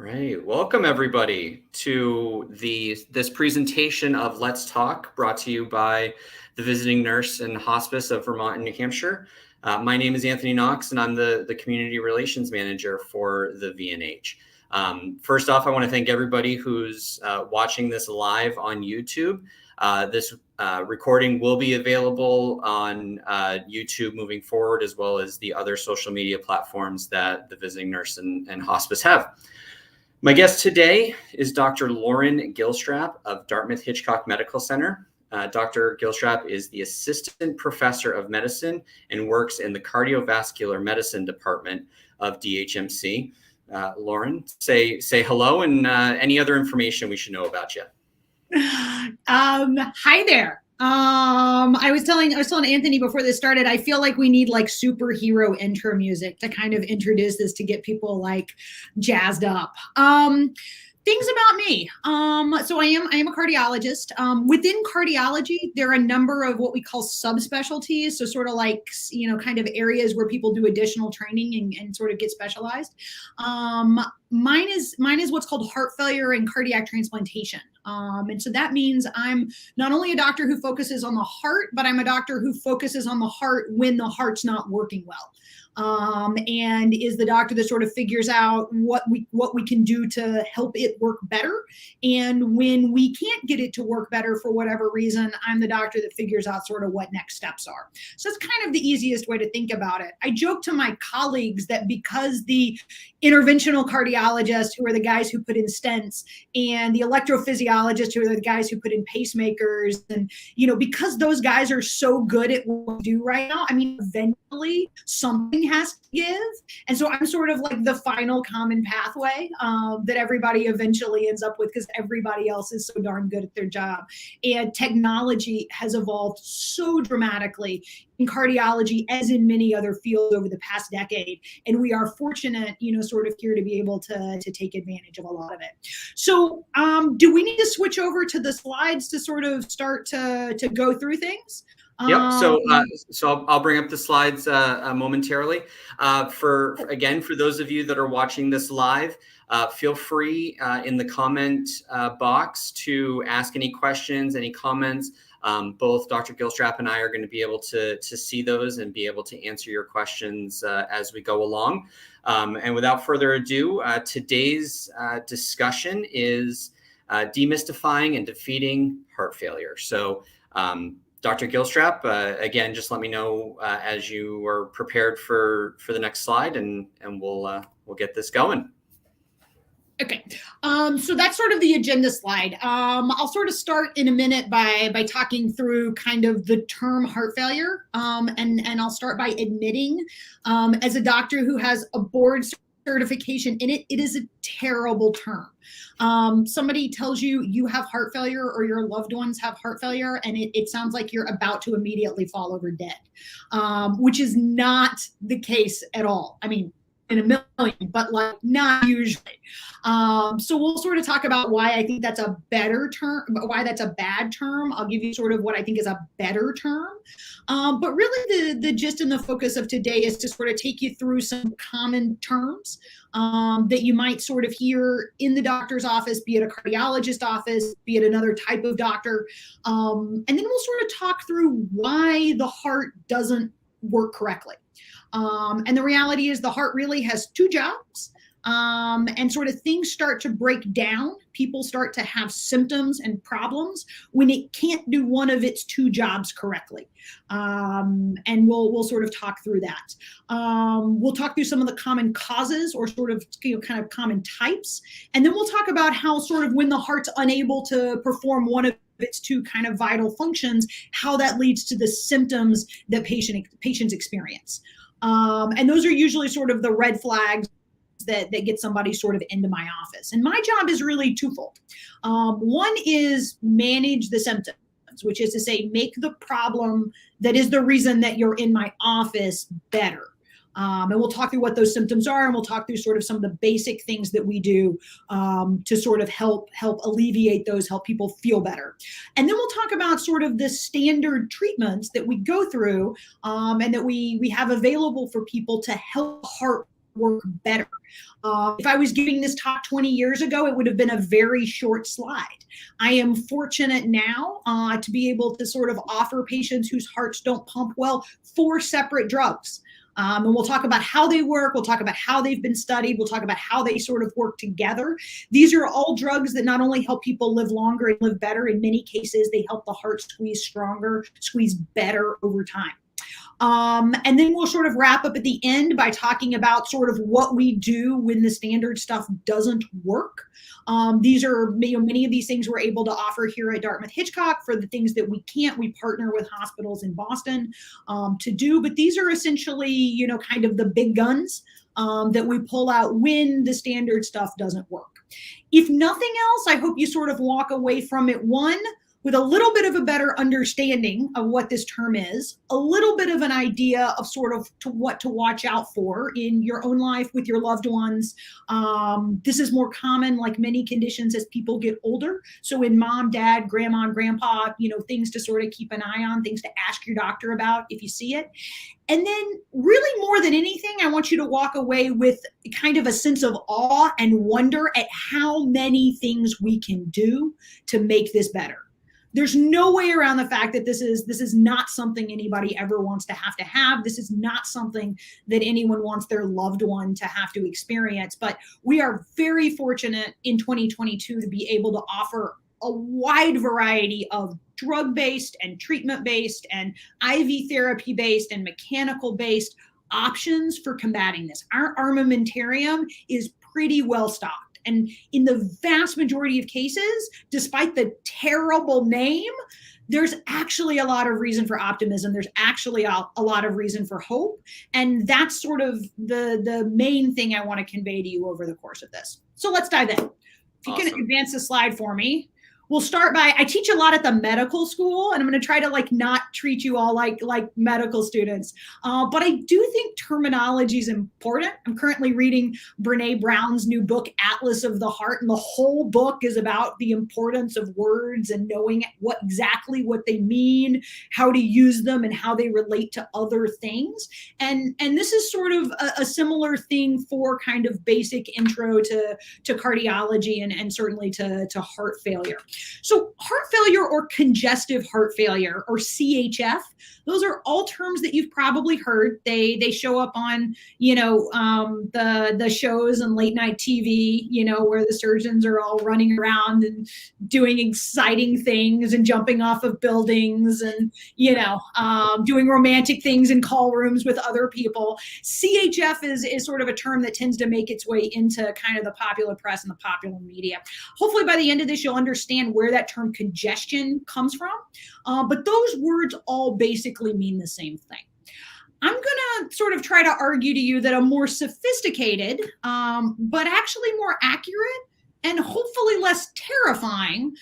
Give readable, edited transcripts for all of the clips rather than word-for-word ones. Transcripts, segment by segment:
right, welcome everybody to this presentation of Let's Talk, brought to you by the Visiting Nurse and Hospice of Vermont and New Hampshire. My name is Anthony Knox, and I'm the Community Relations Manager for the VNH. First off, I want to thank everybody who's watching this live on YouTube. This recording will be available on YouTube moving forward, as well as the other social media platforms that the Visiting Nurse and Hospice have. My guest today is Dr. Lauren Gilstrap of Dartmouth-Hitchcock Medical Center. Dr. Gilstrap is the Assistant Professor of Medicine and works in the Cardiovascular Medicine Department of DHMC. Lauren, say hello and any other information we should know about you. Hi there. I was telling Anthony before this started, I feel like we need like superhero intro music to kind of introduce this to get people like jazzed up. Things about me. So I am a cardiologist. Within cardiology, there are a number of what we call subspecialties. So sort of like, kind of areas where people do additional training and sort of get specialized. Mine is what's called heart failure and cardiac transplantation. And so that means I'm not only a doctor who focuses on the heart, but I'm a doctor who focuses on the heart when the heart's not working well. And is the doctor that sort of figures out what we can do to help it work better. And when we can't get it to work better for whatever reason, I'm the doctor that figures out sort of what next steps are. So that's kind of the easiest way to think about it. I joke to my colleagues that because the interventional cardiologists, who are the guys who put in stents, and the electrophysiologists, who are the guys who put in pacemakers, and because those guys are so good at what we do right now, I mean, eventually something has to give. And so I'm sort of like the final common pathway that everybody eventually ends up with, because everybody else is so darn good at their job. And technology has evolved so dramatically in cardiology, as in many other fields over the past decade. And we are fortunate, sort of here to be able to take advantage of a lot of it. So do we need to switch over to the slides to sort of start to go through things? Yep. So I'll bring up the slides momentarily. For those of you that are watching this live, feel free in the comment box to ask any questions, any comments. Both Dr. Gilstrap and I are going to be able to see those and be able to answer your questions as we go along. And without further ado, today's discussion is demystifying and defeating heart failure. So Dr. Gilstrap, again, just let me know as you are prepared for the next slide, and we'll get this going. Okay, so that's sort of the agenda slide. I'll sort of start in a minute by talking through kind of the term heart failure, and I'll start by admitting, as a doctor who has a board certification in it, it is a terrible term. Somebody tells you have heart failure or your loved ones have heart failure, and it sounds like you're about to immediately fall over dead, which is not the case at all. I mean, in a million, but like not usually. So we'll sort of talk about why I think that's a better term, why that's a bad term. I'll give you sort of what I think is a better term. But really the gist and the focus of today is to sort of take you through some common terms that you might sort of hear in the doctor's office, be it a cardiologist office, be it another type of doctor. And then we'll sort of talk through why the heart doesn't work correctly. And the reality is the heart really has two jobs, and sort of things start to break down. People start to have symptoms and problems when it can't do one of its two jobs correctly. And we'll sort of talk through that. We'll talk through some of the common causes, or sort of kind of common types. And then we'll talk about how sort of when the heart's unable to perform one of its two kind of vital functions, how that leads to the symptoms that patients experience. And those are usually sort of the red flags that get somebody sort of into my office. And my job is really twofold. One is manage the symptoms, which is to say, make the problem that is the reason that you're in my office better. And we'll talk through what those symptoms are, and we'll talk through sort of some of the basic things that we do to sort of help alleviate those, help people feel better. And then we'll talk about sort of the standard treatments that we go through and that we have available for people to help heart work better. If I was giving this talk 20 years ago, it would have been a very short slide. I am fortunate now to be able to sort of offer patients whose hearts don't pump well 4 separate drugs. And we'll talk about how they work. We'll talk about how they've been studied. We'll talk about how they sort of work together. These are all drugs that not only help people live longer and live better, in many cases, they help the heart squeeze stronger, squeeze better over time. And then we'll sort of wrap up at the end by talking about sort of what we do when the standard stuff doesn't work. These are, many of these things we're able to offer here at Dartmouth-Hitchcock. For the things that we can't, we partner with hospitals in Boston to do. But these are essentially, kind of the big guns that we pull out when the standard stuff doesn't work. If nothing else, I hope you sort of walk away from it, with a little bit of a better understanding of what this term is, a little bit of an idea of sort of what to watch out for in your own life with your loved ones. This is more common, like many conditions, as people get older. So in mom, dad, grandma, and grandpa, things to sort of keep an eye on, things to ask your doctor about if you see it. And then really more than anything, I want you to walk away with kind of a sense of awe and wonder at how many things we can do to make this better. There's no way around the fact that this is not something anybody ever wants to have. This is not something that anyone wants their loved one to have to experience. But we are very fortunate in 2022 to be able to offer a wide variety of drug-based and treatment-based and IV therapy-based and mechanical-based options for combating this. Our armamentarium is pretty well stocked. And in the vast majority of cases, despite the terrible name, there's actually a lot of reason for optimism. There's actually a lot of reason for hope. And that's sort of the main thing I want to convey to you over the course of this. So let's dive in. If you Awesome. can advance the slide for me. We'll start by, I teach a lot at the medical school, and I'm going to try to not treat you all like medical students. But I do think terminology is important. I'm currently reading Brene Brown's new book, Atlas of the Heart, and the whole book is about the importance of words and knowing exactly what they mean, how to use them, and how they relate to other things. And this is sort of a similar thing for kind of basic intro to cardiology and certainly to heart failure. So heart failure or congestive heart failure or CHF, those are all terms that you've probably heard. They show up on, the shows and late night TV, where the surgeons are all running around and doing exciting things and jumping off of buildings and, doing romantic things in call rooms with other people. CHF is sort of a term that tends to make its way into kind of the popular press and the popular media. Hopefully by the end of this, you'll understand where that term congestion comes from. But those words all basically mean the same thing. I'm going to sort of try to argue to you that a more sophisticated, but actually more accurate and hopefully less terrifying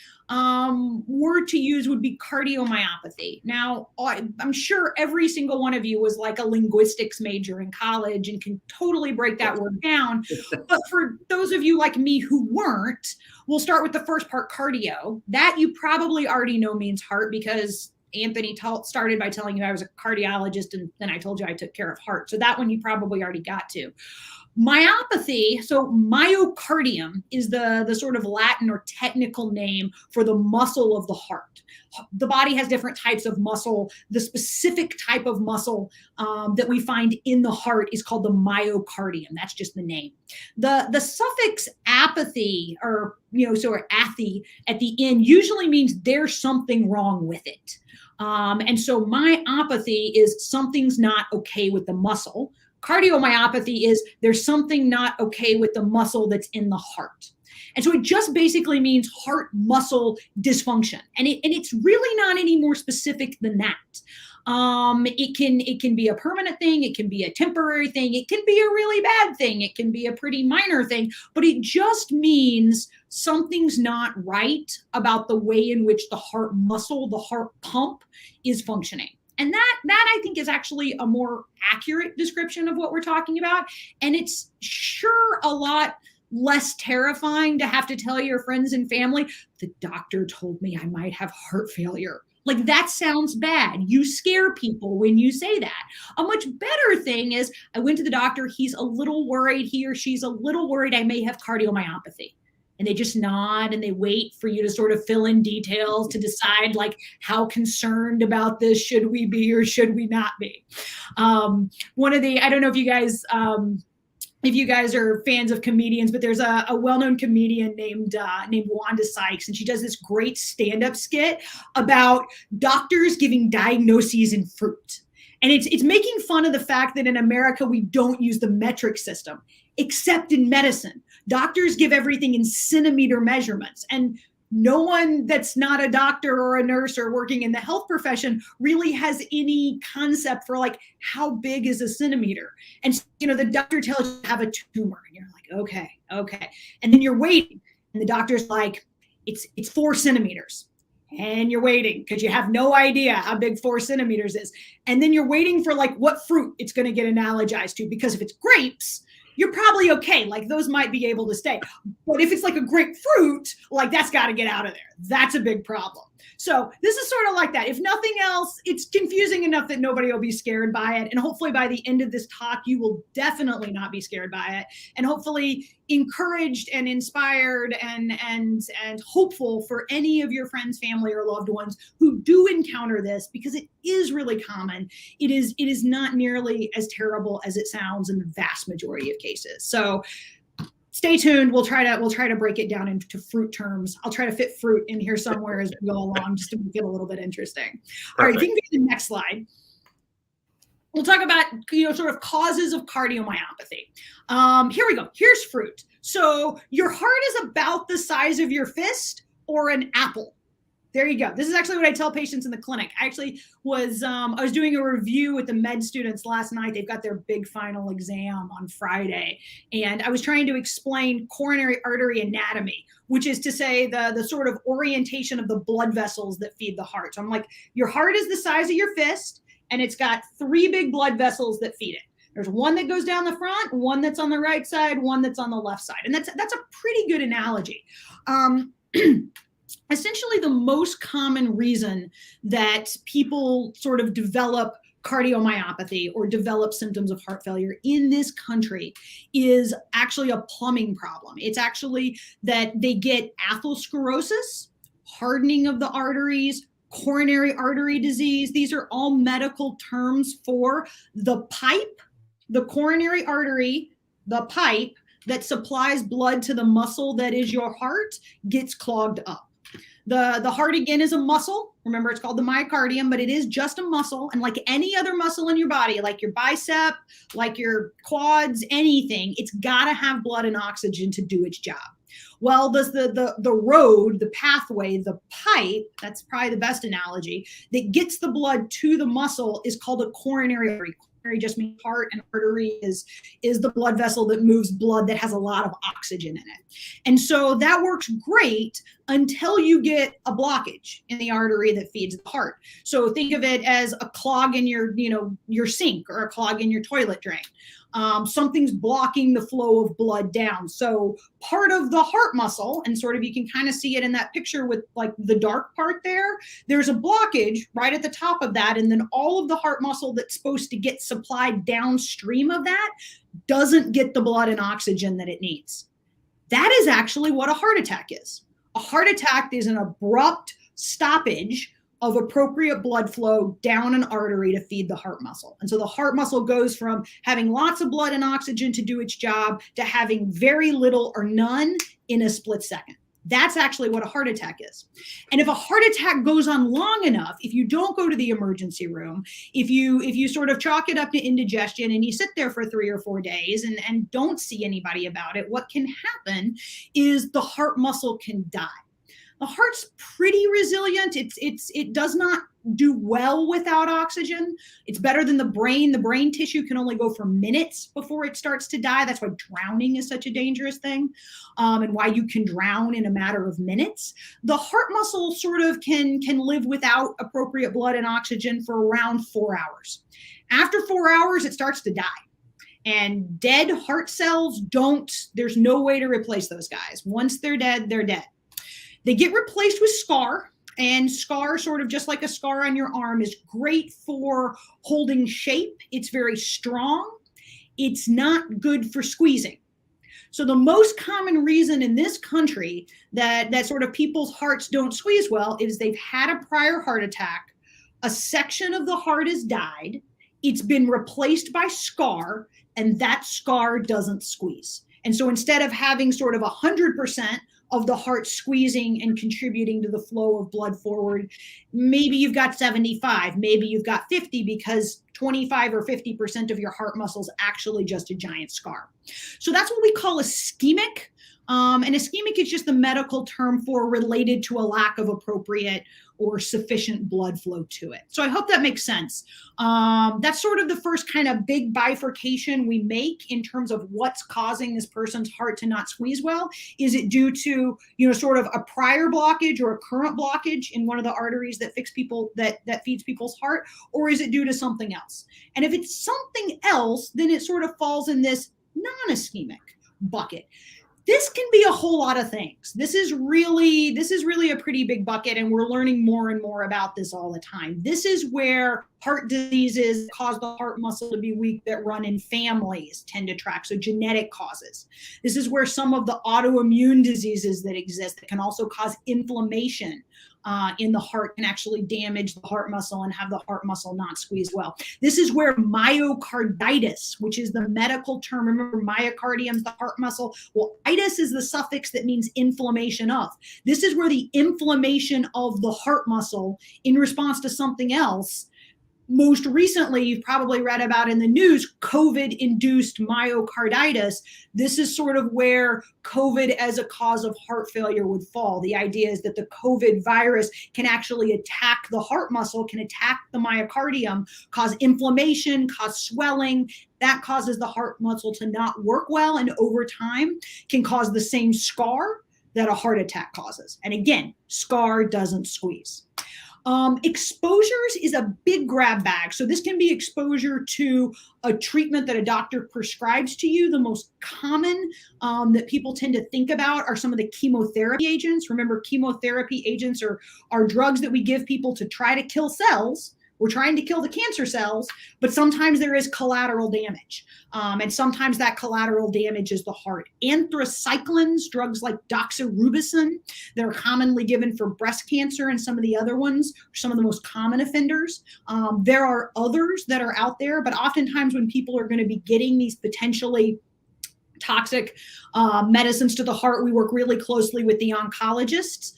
word to use would be cardiomyopathy. Now, I'm sure every single one of you was like a linguistics major in college and can totally break that word down. But for those of you like me who weren't, we'll start with the first part, cardio. That you probably already know means heart because Anthony started by telling you I was a cardiologist and then I told you I took care of heart. So that one you probably already got to. Myopathy, so myocardium is the sort of Latin or technical name for the muscle of the heart. The body has different types of muscle. The specific type of muscle that we find in the heart is called the myocardium. That's just the name. The suffix apathy or athy at the end usually means there's something wrong with it. And so myopathy is something's not okay with the muscle. Cardiomyopathy is there's something not okay with the muscle that's in the heart. And so it just basically means heart muscle dysfunction. And it's really not any more specific than that. It can be a permanent thing. It can be a temporary thing. It can be a really bad thing. It can be a pretty minor thing, but it just means something's not right about the way in which the heart muscle, the heart pump is functioning. And that I think is actually a more accurate description of what we're talking about. And it's sure a lot less terrifying to have to tell your friends and family, the doctor told me I might have heart failure. Like, that sounds bad. You scare people when you say that. A much better thing is, I went to the doctor. He's a little worried. He or she's a little worried I may have cardiomyopathy. And they just nod and they wait for you to sort of fill in details to decide, like, how concerned about this should we be or should we not be. I don't know if you guys are fans of comedians, but there's a well-known comedian named Wanda Sykes, and she does this great stand-up skit about doctors giving diagnoses in fruit. And it's making fun of the fact that in America, we don't use the metric system, except in medicine. Doctors give everything in centimeter measurements. And no one that's not a doctor or a nurse or working in the health profession really has any concept for, like, how big is a centimeter. And the doctor tells you to have a tumor, and you're like, okay. And then you're waiting, and the doctor's like, it's 4 centimeters. And you're waiting because you have no idea how big 4 centimeters is. And then you're waiting for, like, what fruit it's going to get analogized to, because if it's grapes, you're probably okay. Like, those might be able to stay. But if it's like a grapefruit, like, that's got to get out of there. That's a big problem. So this is sort of like that. If nothing else, it's confusing enough that nobody will be scared by it. And hopefully by the end of this talk, you will definitely not be scared by it. And hopefully encouraged and inspired and hopeful for any of your friends, family, or loved ones who do encounter this, because it is really common. It is not nearly as terrible as it sounds in the vast majority of cases. So stay tuned. We'll try to break it down into fruit terms. I'll try to fit fruit in here somewhere as we go along, just to make it a little bit interesting. All right, if you can go to the next slide. We'll talk about, sort of causes of cardiomyopathy. Here we go. Here's fruit. So your heart is about the size of your fist or an apple. There you go. This is actually what I tell patients in the clinic. I actually was doing a review with the med students last night. They've got their big final exam on Friday. And I was trying to explain coronary artery anatomy, which is to say the sort of orientation of the blood vessels that feed the heart. So I'm like, your heart is the size of your fist, and it's got 3 big blood vessels that feed it. There's one that goes down the front, one that's on the right side, one that's on the left side. And that's a pretty good analogy. Essentially, the most common reason that people sort of develop cardiomyopathy or develop symptoms of heart failure in this country is actually a plumbing problem. It's actually that they get atherosclerosis, hardening of the arteries, coronary artery disease. These are all medical terms for the pipe, the coronary artery, the pipe that supplies blood to the muscle that is your heart gets clogged up. The heart, again, is a muscle. Remember, it's called the myocardium, but it is just a muscle. And like any other muscle in your body, like your bicep, like your quads, anything, it's got to have blood and oxygen to do its job. Well, the road, the pathway, the pipe, that's probably the best analogy, that gets the blood to the muscle is called a coronary artery. Coronary just means heart, and artery is the blood vessel that moves blood that has a lot of oxygen in it. And so that works great until you get a blockage in the artery that feeds the heart. So think of it as a clog in your sink or a clog in your toilet drain. Something's blocking the flow of blood down. So part of the heart muscle, and sort of you can kind of see it in that picture with like the dark part there, there's a blockage right at the top of that. And then all of the heart muscle that's supposed to get supplied downstream of that doesn't get the blood and oxygen that it needs. That is actually what a heart attack is. A heart attack is an abrupt stoppage of appropriate blood flow down an artery to feed the heart muscle. And so the heart muscle goes from having lots of blood and oxygen to do its job to having very little or none in a split second. That's actually what a heart attack is. And if a heart attack goes on long enough, if you don't go to the emergency room, if you sort of chalk it up to indigestion and you sit there for 3 or 4 days and don't see anybody about it, what can happen is the heart muscle can die. The heart's pretty resilient. It does not do well without oxygen. It's better than the brain. The brain tissue can only go for minutes before it starts to die. That's why drowning is such a dangerous thing, and why you can drown in a matter of minutes. The heart muscle sort of can live without appropriate blood and oxygen for around 4 hours. After 4 hours, it starts to die. And dead heart cells there's no way to replace those guys. Once they're dead, they're dead. They get replaced with scar. And scar, sort of just like a scar on your arm, is great for holding shape. It's very strong. It's not good for squeezing. So the most common reason in this country that sort of people's hearts don't squeeze well is they've had a prior heart attack, a section of the heart has died, it's been replaced by scar, and that scar doesn't squeeze. And so instead of having sort of 100% of the heart squeezing and contributing to the flow of blood forward, maybe you've got 75, maybe you've got 50, because 25 or 50% of your heart muscle is actually just a giant scar. So that's what we call ischemic. And ischemic is just the medical term for related to a lack of appropriate or sufficient blood flow to it. So I hope that makes sense. That's sort of the first kind of big bifurcation we make in terms of what's causing this person's heart to not squeeze well. Is it due to, sort of a prior blockage or a current blockage in one of the arteries that feeds people's heart, or is it due to something else? And if it's something else, then it sort of falls in this non-ischemic bucket. This can be a whole lot of things. This is really a pretty big bucket, and we're learning more and more about this all the time. This is where heart diseases cause the heart muscle to be weak that run in families tend to track, so genetic causes. This is where some of the autoimmune diseases that exist that can also cause inflammation in the heart can actually damage the heart muscle and have the heart muscle not squeeze well. This is where myocarditis, which is the medical term, remember myocardium is the heart muscle. Well, itis is the suffix that means inflammation of. This is where the inflammation of the heart muscle in response to something else. Most recently, you've probably read about in the news, COVID-induced myocarditis. This is sort of where COVID as a cause of heart failure would fall. The idea is that the COVID virus can actually attack the heart muscle, can attack the myocardium, cause inflammation, cause swelling. That causes the heart muscle to not work well, and over time can cause the same scar that a heart attack causes. And again, scar doesn't squeeze. Exposures is a big grab bag. So this can be exposure to a treatment that a doctor prescribes to you. The most common that people tend to think about are some of the chemotherapy agents. Remember, chemotherapy agents are drugs that we give people to try to kill cells. We're trying to kill the cancer cells, but sometimes there is collateral damage. And sometimes that collateral damage is the heart. Anthracyclines, drugs like doxorubicin, that are commonly given for breast cancer, and some of the other ones are some of the most common offenders. There are others that are out there, but oftentimes when people are going to be getting these potentially toxic medicines to the heart, we work really closely with the oncologists,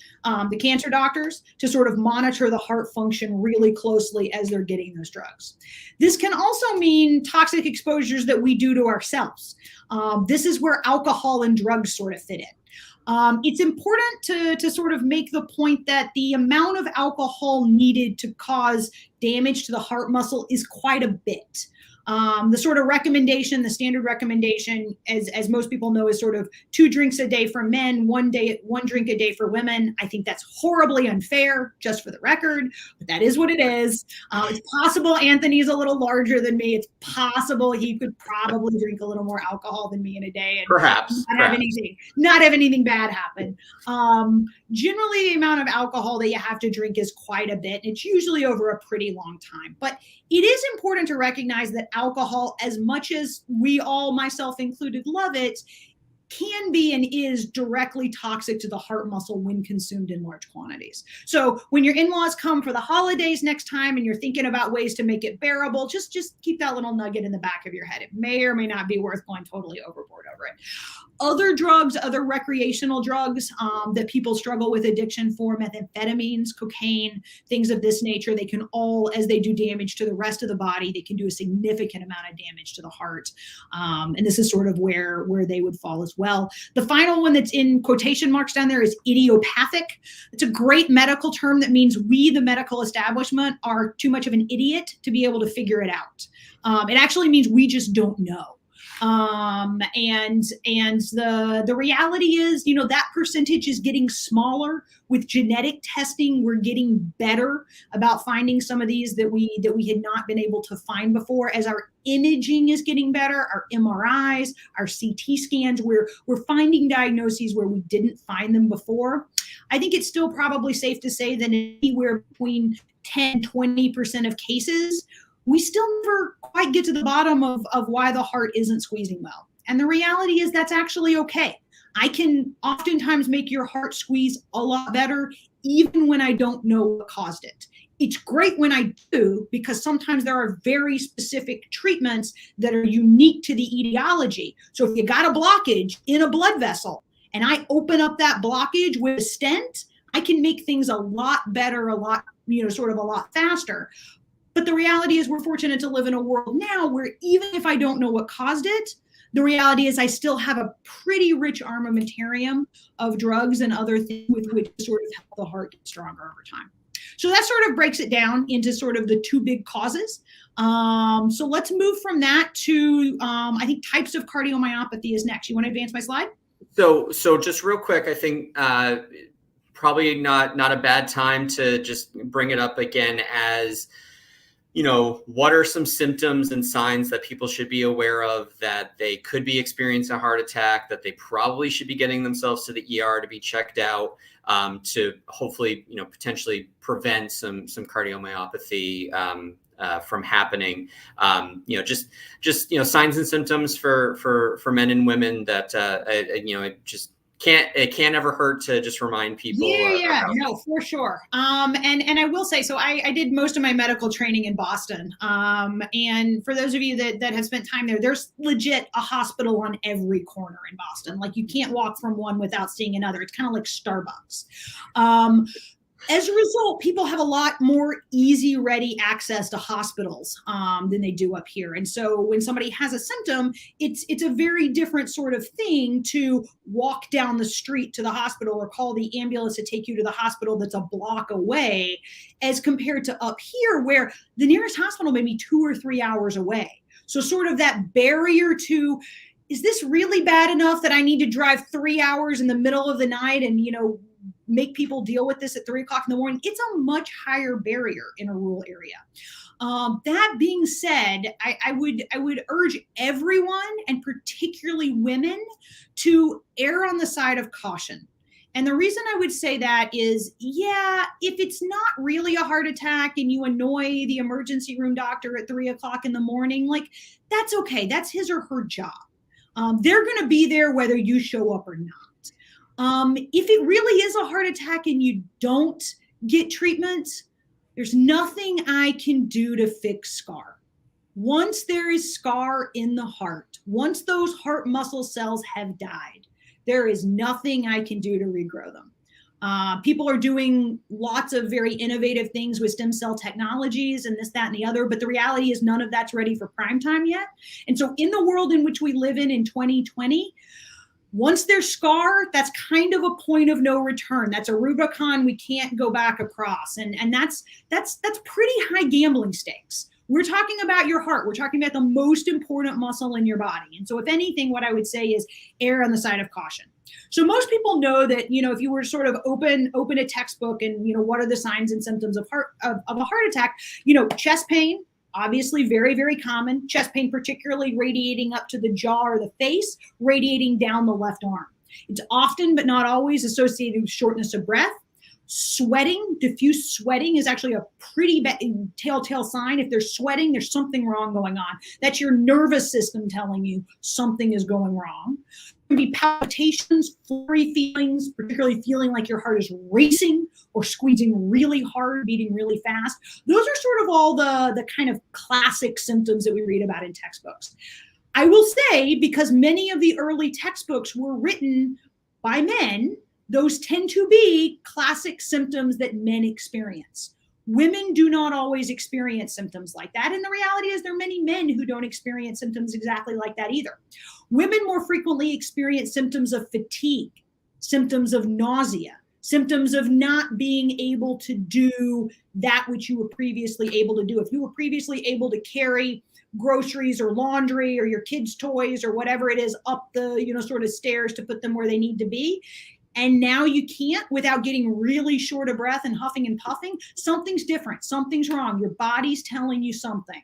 the cancer doctors, to sort of monitor the heart function really closely as they're getting those drugs. This can also mean toxic exposures that we do to ourselves. This is where alcohol and drugs sort of fit in. It's important to sort of make the point that the amount of alcohol needed to cause damage to the heart muscle is quite a bit. The sort of recommendation, the standard recommendation, as most people know, is sort of 2 drinks a day for men, 1 drink a day for women. I think that's horribly unfair, just for the record, but that is what it is. It's possible Anthony's a little larger than me. It's possible he could probably drink a little more alcohol than me in a day, and Perhaps. not have anything bad happen. Generally, the amount of alcohol that you have to drink is quite a bit. It's usually over a pretty long time, but it is important to recognize that alcohol, as much as we all, myself included, love it, can be and is directly toxic to the heart muscle when consumed in large quantities. So when your in-laws come for the holidays next time and you're thinking about ways to make it bearable, just keep that little nugget in the back of your head. It may or may not be worth going totally overboard over it. Other drugs, other recreational drugs that people struggle with addiction for, methamphetamines, cocaine, things of this nature, they can all, as they do damage to the rest of the body, they can do a significant amount of damage to the heart. And this is sort of where they would fall as well. The final one that's in quotation marks down there is idiopathic. It's a great medical term that means we, the medical establishment, are too much of an idiot to be able to figure it out. It actually means we just don't know. And the reality is, that percentage is getting smaller. With genetic testing, we're getting better about finding some of these that we had not been able to find before. As our imaging is getting better, our MRIs, our CT scans, we're finding diagnoses where we didn't find them before. I think it's still probably safe to say that anywhere between 10-20% of cases, we still never quite get to the bottom of why the heart isn't squeezing well. And the reality is that's actually okay. I can oftentimes make your heart squeeze a lot better even when I don't know what caused it. It's great when I do, because sometimes there are very specific treatments that are unique to the etiology. So if you got a blockage in a blood vessel and I open up that blockage with a stent, I can make things a lot better, a lot faster. But the reality is we're fortunate to live in a world now where even if I don't know what caused it, the reality is I still have a pretty rich armamentarium of drugs and other things with which to sort of help the heart get stronger over time. So that sort of breaks it down into sort of the two big causes. So let's move from that to, I think, types of cardiomyopathy is next. You want to advance my slide? So just real quick, I think probably not a bad time to just bring it up again as, what are some symptoms and signs that people should be aware of that they could be experiencing a heart attack, that they probably should be getting themselves to the ER to be checked out, to hopefully, potentially prevent some cardiomyopathy from happening. Just signs and symptoms for men and women that it can't ever hurt to just remind people. No, for sure. And I will say, so I did most of my medical training in Boston. And for those of you that have spent time there, there's legit a hospital on every corner in Boston. Like, you can't walk from one without seeing another. It's kind of like Starbucks. As a result, people have a lot more easy, ready access to hospitals than they do up here. And so when somebody has a symptom, it's a very different sort of thing to walk down the street to the hospital or call the ambulance to take you to the hospital that's a block away, as compared to up here where the nearest hospital may be 2 or 3 hours away. So sort of that barrier to, is this really bad enough that I need to drive 3 hours in the middle of the night and, make people deal with this at 3 o'clock in the morning? It's a much higher barrier in a rural area. That being said, I would urge everyone, and particularly women, to err on the side of caution. And the reason I would say that is, if it's not really a heart attack and you annoy the emergency room doctor at 3 o'clock in the morning, that's okay. That's his or her job. They're going to be there whether you show up or not. If it really is a heart attack and you don't get treatment, there's nothing I can do to fix scar. Once there is scar in the heart, once those heart muscle cells have died, there is nothing I can do to regrow them. People are doing lots of very innovative things with stem cell technologies and this, that, and the other, but the reality is none of that's ready for prime time yet. And so in the world in which we live in 2020, once there's scar, that's kind of a point of no return. That's a Rubicon we can't go back across. And that's pretty high gambling stakes. We're talking about your heart. We're talking about the most important muscle in your body. And so if anything, what I would say is err on the side of caution. So most people know that, if you were to sort of open a textbook and, what are the signs and symptoms of a heart attack, chest pain, obviously very, very common. Chest pain, particularly radiating up to the jaw or the face, radiating down the left arm. It's often, but not always, associated with shortness of breath. Sweating, diffuse sweating is actually a pretty telltale sign. If there's sweating, there's something wrong going on. That's your nervous system telling you something is going wrong. There can be palpitations, flurry feelings, particularly feeling like your heart is racing or squeezing really hard, beating really fast. Those are sort of all the kind of classic symptoms that we read about in textbooks. I will say, because many of the early textbooks were written by men, those tend to be classic symptoms that men experience. Women do not always experience symptoms like that. And the reality is there are many men who don't experience symptoms exactly like that either. Women more frequently experience symptoms of fatigue, symptoms of nausea, symptoms of not being able to do that which you were previously able to do. If you were previously able to carry groceries or laundry or your kids' toys or whatever it is up the, sort of stairs to put them where they need to be, and now you can't without getting really short of breath and huffing and puffing, something's different. Something's wrong. Your body's telling you something.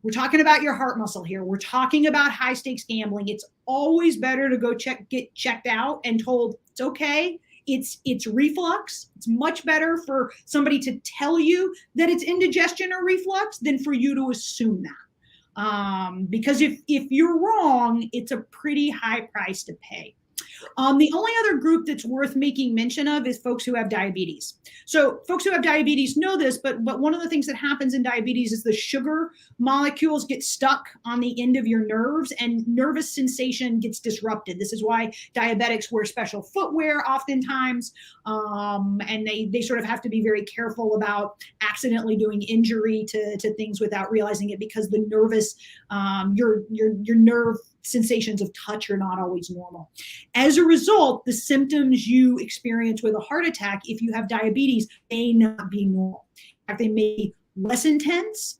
We're talking about your heart muscle here. We're talking about high stakes gambling. It's always better to go get checked out and told it's okay. It's reflux. It's much better for somebody to tell you that it's indigestion or reflux than for you to assume that. Because if you're wrong, it's a pretty high price to pay. The only other group that's worth making mention of is folks who have diabetes. So folks who have diabetes know this, but one of the things that happens in diabetes is the sugar molecules get stuck on the end of your nerves and nervous sensation gets disrupted. This is why diabetics wear special footwear oftentimes, and they sort of have to be very careful about accidentally doing injury to things without realizing it, because the nervous, your nerve sensations of touch are not always normal. As a result, the symptoms you experience with a heart attack, if you have diabetes, may not be normal. In fact, they may be less intense.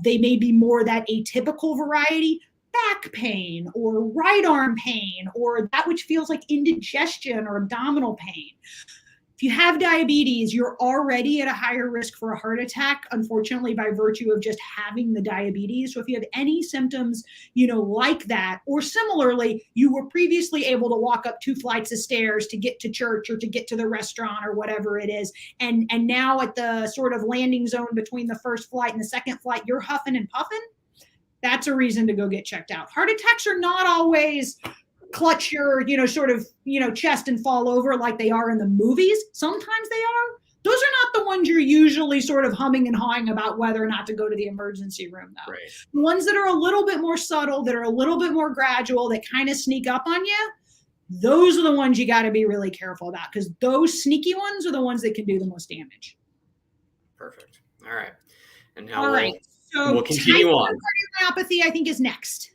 They may be more that atypical variety, back pain or right arm pain, or that which feels like indigestion or abdominal pain. If you have diabetes, you're already at a higher risk for a heart attack, unfortunately, by virtue of just having the diabetes. So if you have any symptoms, like that, or similarly, you were previously able to walk up 2 flights of stairs to get to church or to get to the restaurant or whatever it is, and now at the sort of landing zone between the first flight and the second flight, you're huffing and puffing, that's a reason to go get checked out. Heart attacks are not always clutch your, chest and fall over like they are in the movies. Sometimes they are. Those are not the ones you're usually sort of humming and hawing about whether or not to go to the emergency room, though. Right. The ones that are a little bit more subtle, that are a little bit more gradual, that kind of sneak up on you, those are the ones you got to be really careful about, because those sneaky ones are the ones that can do the most damage. Perfect. All right. And now we'll continue on. Cardiomyopathy, I think, is next.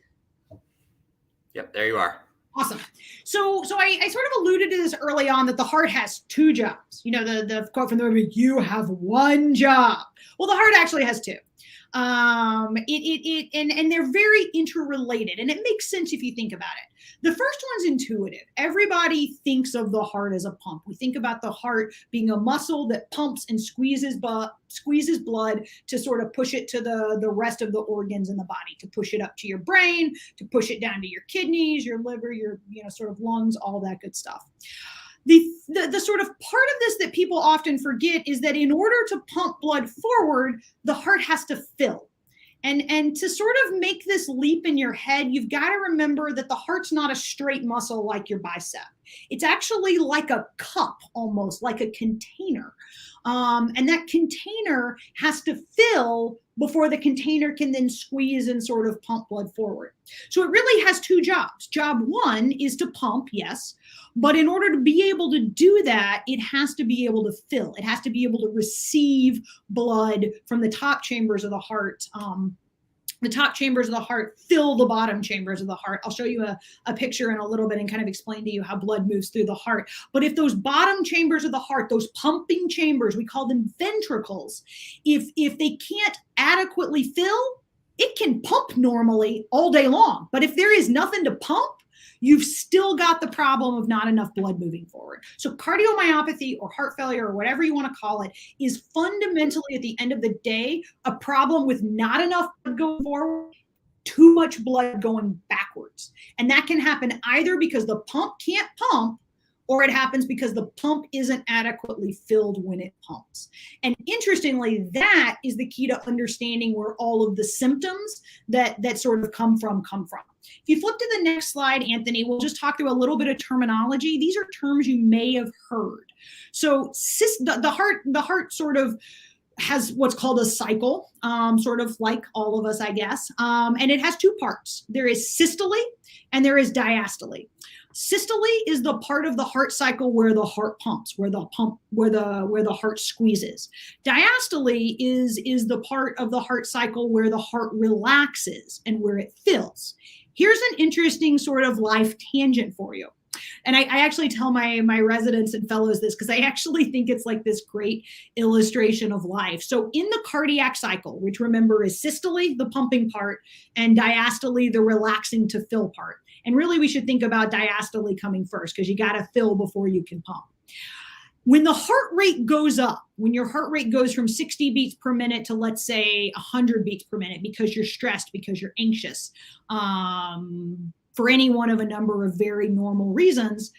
Yep, there you are. Awesome. So I sort of alluded to this early on, that the heart has 2 jobs. The quote from the movie, "You have 1 job." Well, the heart actually has 2. And they're very interrelated, and it makes sense if you think about it. The first one's intuitive. Everybody thinks of the heart as a pump. We think about the heart being a muscle that pumps and squeezes blood to sort of push it to the rest of the organs in the body, to push it up to your brain, to push it down to your kidneys, your liver, your sort of lungs, all that good stuff. The sort of part of this that people often forget is that in order to pump blood forward, the heart has to fill. And to sort of make this leap in your head, you've got to remember that the heart's not a straight muscle like your bicep. It's actually like a cup, almost like a container. And that container has to fill before the container can then squeeze and sort of pump blood forward. So it really has 2 jobs. Job 1 is to pump, yes, but in order to be able to do that, it has to be able to fill. It has to be able to receive blood from the top chambers of the heart. The top chambers of the heart fill the bottom chambers of the heart. I'll show you a picture in a little bit and kind of explain to you how blood moves through the heart. But if those bottom chambers of the heart, those pumping chambers, we call them ventricles, if they can't adequately fill, it can pump normally all day long. But if there is nothing to pump, you've still got the problem of not enough blood moving forward. So cardiomyopathy or heart failure or whatever you want to call it is fundamentally, at the end of the day, a problem with not enough blood going forward, too much blood going backwards. And that can happen either because the pump can't pump, or it happens because the pump isn't adequately filled when it pumps. And interestingly, that is the key to understanding where all of the symptoms that sort of come from. If you flip to the next slide, Anthony, we'll just talk through a little bit of terminology. These are terms you may have heard. So the heart sort of has what's called a cycle, sort of like all of us, I guess. And it has 2 parts. There is systole and there is diastole. Systole is the part of the heart cycle where the heart pumps, where the heart squeezes. Diastole is the part of the heart cycle where the heart relaxes and where it fills. Here's an interesting sort of life tangent for you. And I actually tell my residents and fellows this because I actually think it's like this great illustration of life. So in the cardiac cycle, which remember is systole, the pumping part, and diastole, the relaxing to fill part. And really we should think about diastole coming first because you got to fill before you can pump. When the heart rate goes up, when your heart rate goes from 60 beats per minute to, let's say, 100 beats per minute because you're stressed, because you're anxious, for any one of a number of very normal reasons,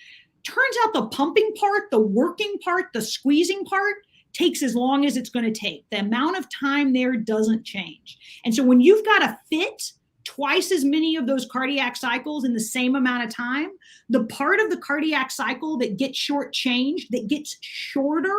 turns out the pumping part, the working part, the squeezing part takes as long as it's going to take. The amount of time there doesn't change. And so when you've got to fit twice as many of those cardiac cycles in the same amount of time, the part of the cardiac cycle that gets shortchanged, that gets shorter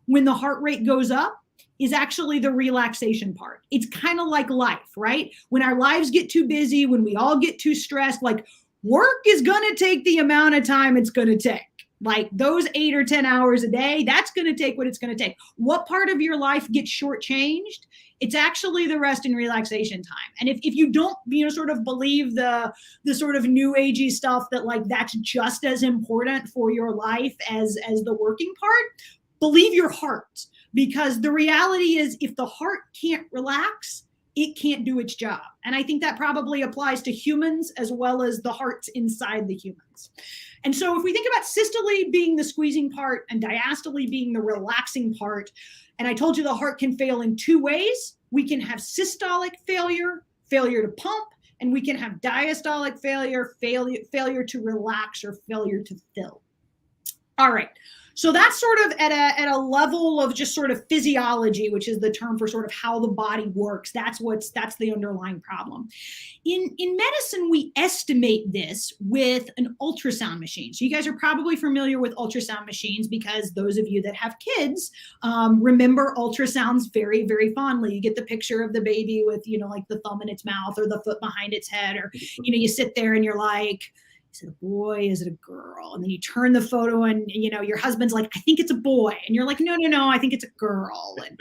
when the heart rate goes up, is actually the relaxation part. It's kind of like life, right? When our lives get too busy, when we all get too stressed, like work is going to take the amount of time it's going to take. Like those 8 or 10 hours a day, that's going to take what it's going to take. What part of your life gets shortchanged? It's actually the rest and relaxation time. And if you don't, sort of believe the sort of new agey stuff that like that's just as important for your life as the working part, believe your heart. Because the reality is if the heart can't relax, it can't do its job. And I think that probably applies to humans as well as the hearts inside the humans. And so if we think about systole being the squeezing part and diastole being the relaxing part, and I told you the heart can fail in 2 ways. We can have systolic failure to pump, and we can have diastolic failure to relax or failure to fill. All right. So that's sort of at a level of just sort of physiology, which is the term for sort of how the body works. That's the underlying problem. In medicine, we estimate this with an ultrasound machine. So you guys are probably familiar with ultrasound machines because those of you that have kids remember ultrasounds very, very fondly. You get the picture of the baby with, like the thumb in its mouth or the foot behind its head, or, you sit there and you're like, is it a boy? Is it a girl? And then you turn the photo and, your husband's like, I think it's a boy. And you're like, no, I think it's a girl. And,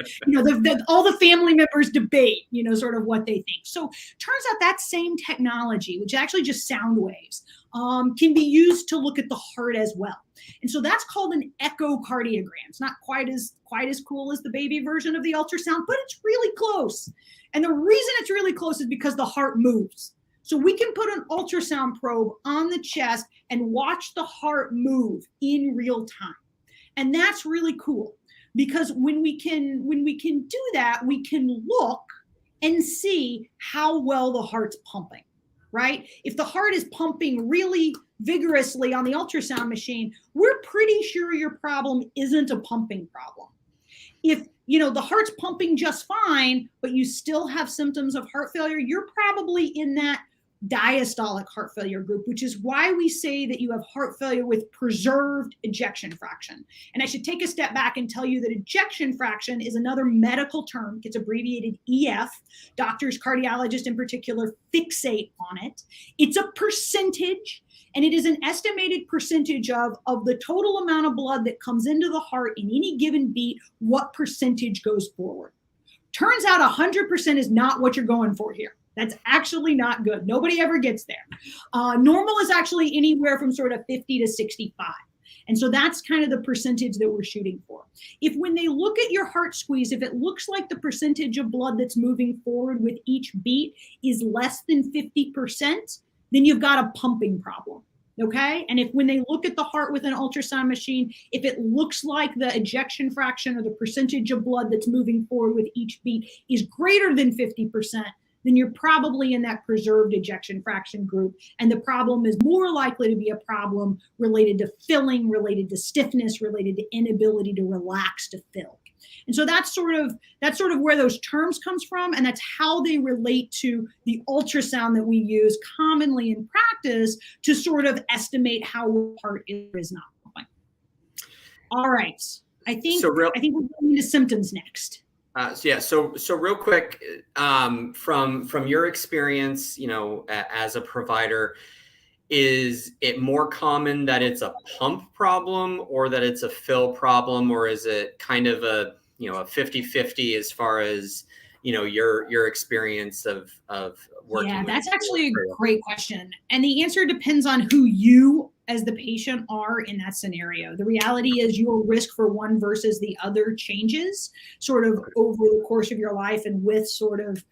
all the family members debate, sort of what they think. So turns out that same technology, which actually just sound waves, can be used to look at the heart as well. And so that's called an echocardiogram. It's not quite as cool as the baby version of the ultrasound, but it's really close. And the reason it's really close is because the heart moves. So we can put an ultrasound probe on the chest and watch the heart move in real time. And that's really cool because when we can do that, we can look and see how well the heart's pumping, right? If the heart is pumping really vigorously on the ultrasound machine, we're pretty sure your problem isn't a pumping problem. If the heart's pumping just fine, but you still have symptoms of heart failure, you're probably in that diastolic heart failure group, which is why we say that you have heart failure with preserved ejection fraction. And I should take a step back and tell you that ejection fraction is another medical term. It's abbreviated EF. Doctors, cardiologists in particular, fixate on it. It's a percentage, and it is an estimated percentage of the total amount of blood that comes into the heart in any given beat, what percentage goes forward. Turns out 100% is not what you're going for here. That's actually not good. Nobody ever gets there. Normal is actually anywhere from sort of 50 to 65. And so that's kind of the percentage that we're shooting for. If when they look at your heart squeeze, if it looks like the percentage of blood that's moving forward with each beat is less than 50%, then you've got a pumping problem. Okay. And if when they look at the heart with an ultrasound machine, if it looks like the ejection fraction or the percentage of blood that's moving forward with each beat is greater than 50%, then you're probably in that preserved ejection fraction group. And the problem is more likely to be a problem related to filling, related to stiffness, related to inability to relax to fill. And so that's sort of where those terms comes from. And that's how they relate to the ultrasound that we use commonly in practice to sort of estimate how the heart is not pumping. All right. I think we're going into symptoms next. So real quick, from your experience, as a provider, is it more common that it's a pump problem or that it's a fill problem, or is it kind of a 50-50 as far as your experience of working? Yeah, that's actually a great question. And the answer depends on who you as the patient are in that scenario. The reality is your risk for one versus the other changes sort of over the course of your life and with sort of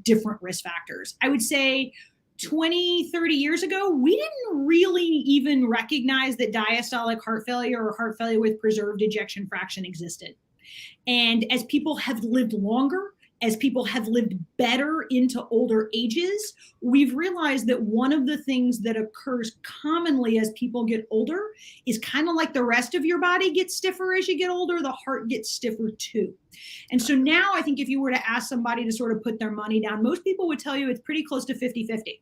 different risk factors. I would say 20, 30 years ago, we didn't really even recognize that diastolic heart failure or heart failure with preserved ejection fraction existed. And as people have lived longer, as people have lived better into older ages, we've realized that one of the things that occurs commonly as people get older is kind of like the rest of your body gets stiffer as you get older, the heart gets stiffer too. And so now I think if you were to ask somebody to sort of put their money down, most people would tell you it's pretty close to 50-50.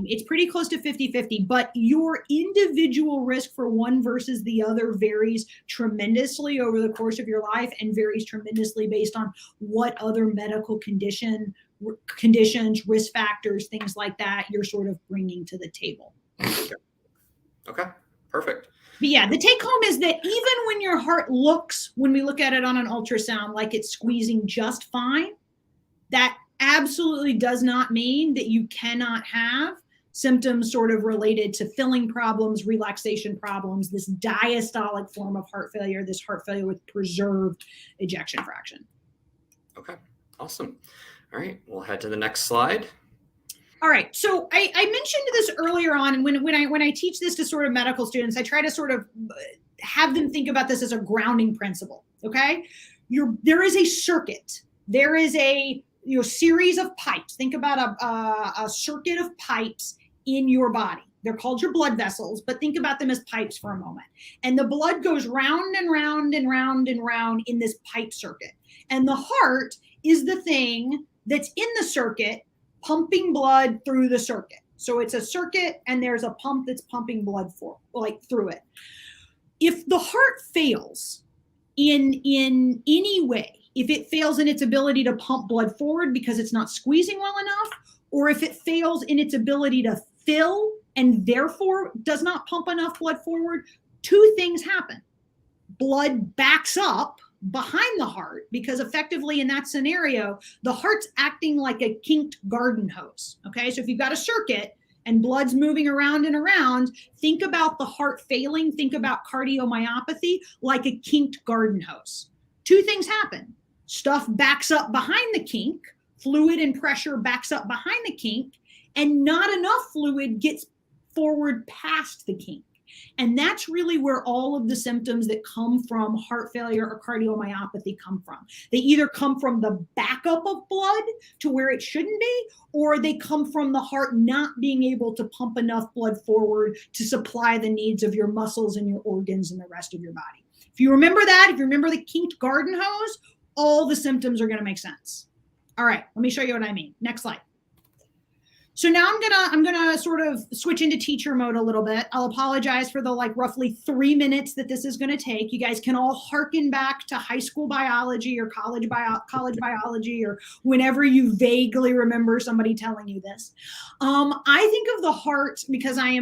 It's pretty close to 50-50, but your individual risk for one versus the other varies tremendously over the course of your life and varies tremendously based on what other medical conditions, risk factors, things like that you're sort of bringing to the table. Okay, perfect. But yeah, the take home is that even when your heart looks, when we look at it on an ultrasound, like it's squeezing just fine, that absolutely does not mean that you cannot have symptoms sort of related to filling problems, relaxation problems, this diastolic form of heart failure, this heart failure with preserved ejection fraction. Okay, awesome. All right, we'll head to the next slide. All right, so I mentioned this earlier on, and when I teach this to sort of medical students, I try to sort of have them think about this as a grounding principle, okay? There is a circuit. There is a series of pipes. Think about a circuit of pipes in your body. They're called your blood vessels, but think about them as pipes for a moment. And the blood goes round and round and round and round in this pipe circuit. And the heart is the thing that's in the circuit pumping blood through the circuit. So it's a circuit and there's a pump that's pumping blood through it. If the heart fails in any way, if it fails in its ability to pump blood forward because it's not squeezing well enough, or if it fails in its ability to fill and therefore does not pump enough blood forward, two things happen. Blood backs up behind the heart because effectively in that scenario, the heart's acting like a kinked garden hose, okay? So if you've got a circuit and blood's moving around and around, think about the heart failing, think about cardiomyopathy like a kinked garden hose. Two things happen. Stuff backs up behind the kink, fluid and pressure backs up behind the kink, and not enough fluid gets forward past the kink. And that's really where all of the symptoms that come from heart failure or cardiomyopathy come from. They either come from the backup of blood to where it shouldn't be, or they come from the heart not being able to pump enough blood forward to supply the needs of your muscles and your organs and the rest of your body. If you remember that, if you remember the kinked garden hose, all the symptoms are going to make sense. All right, let me show you what I mean. Next slide. So now I'm gonna sort of switch into teacher mode a little bit. I'll apologize for the roughly 3 minutes that this is gonna take. You guys can all hearken back to high school biology or college biology or whenever you vaguely remember somebody telling you this. I think of the heart because I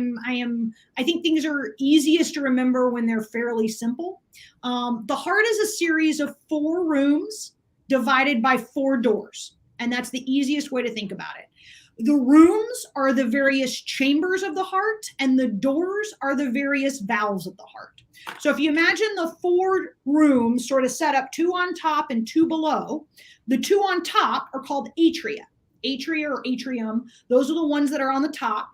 think things are easiest to remember when they're fairly simple. The heart is a series of 4 rooms divided by 4 doors, and that's the easiest way to think about it. The rooms are the various chambers of the heart, and the doors are the various valves of the heart. So if you imagine the 4 rooms sort of set up 2 on top and 2 below, the 2 on top are called atria. Atria or atrium, those are the ones that are on the top.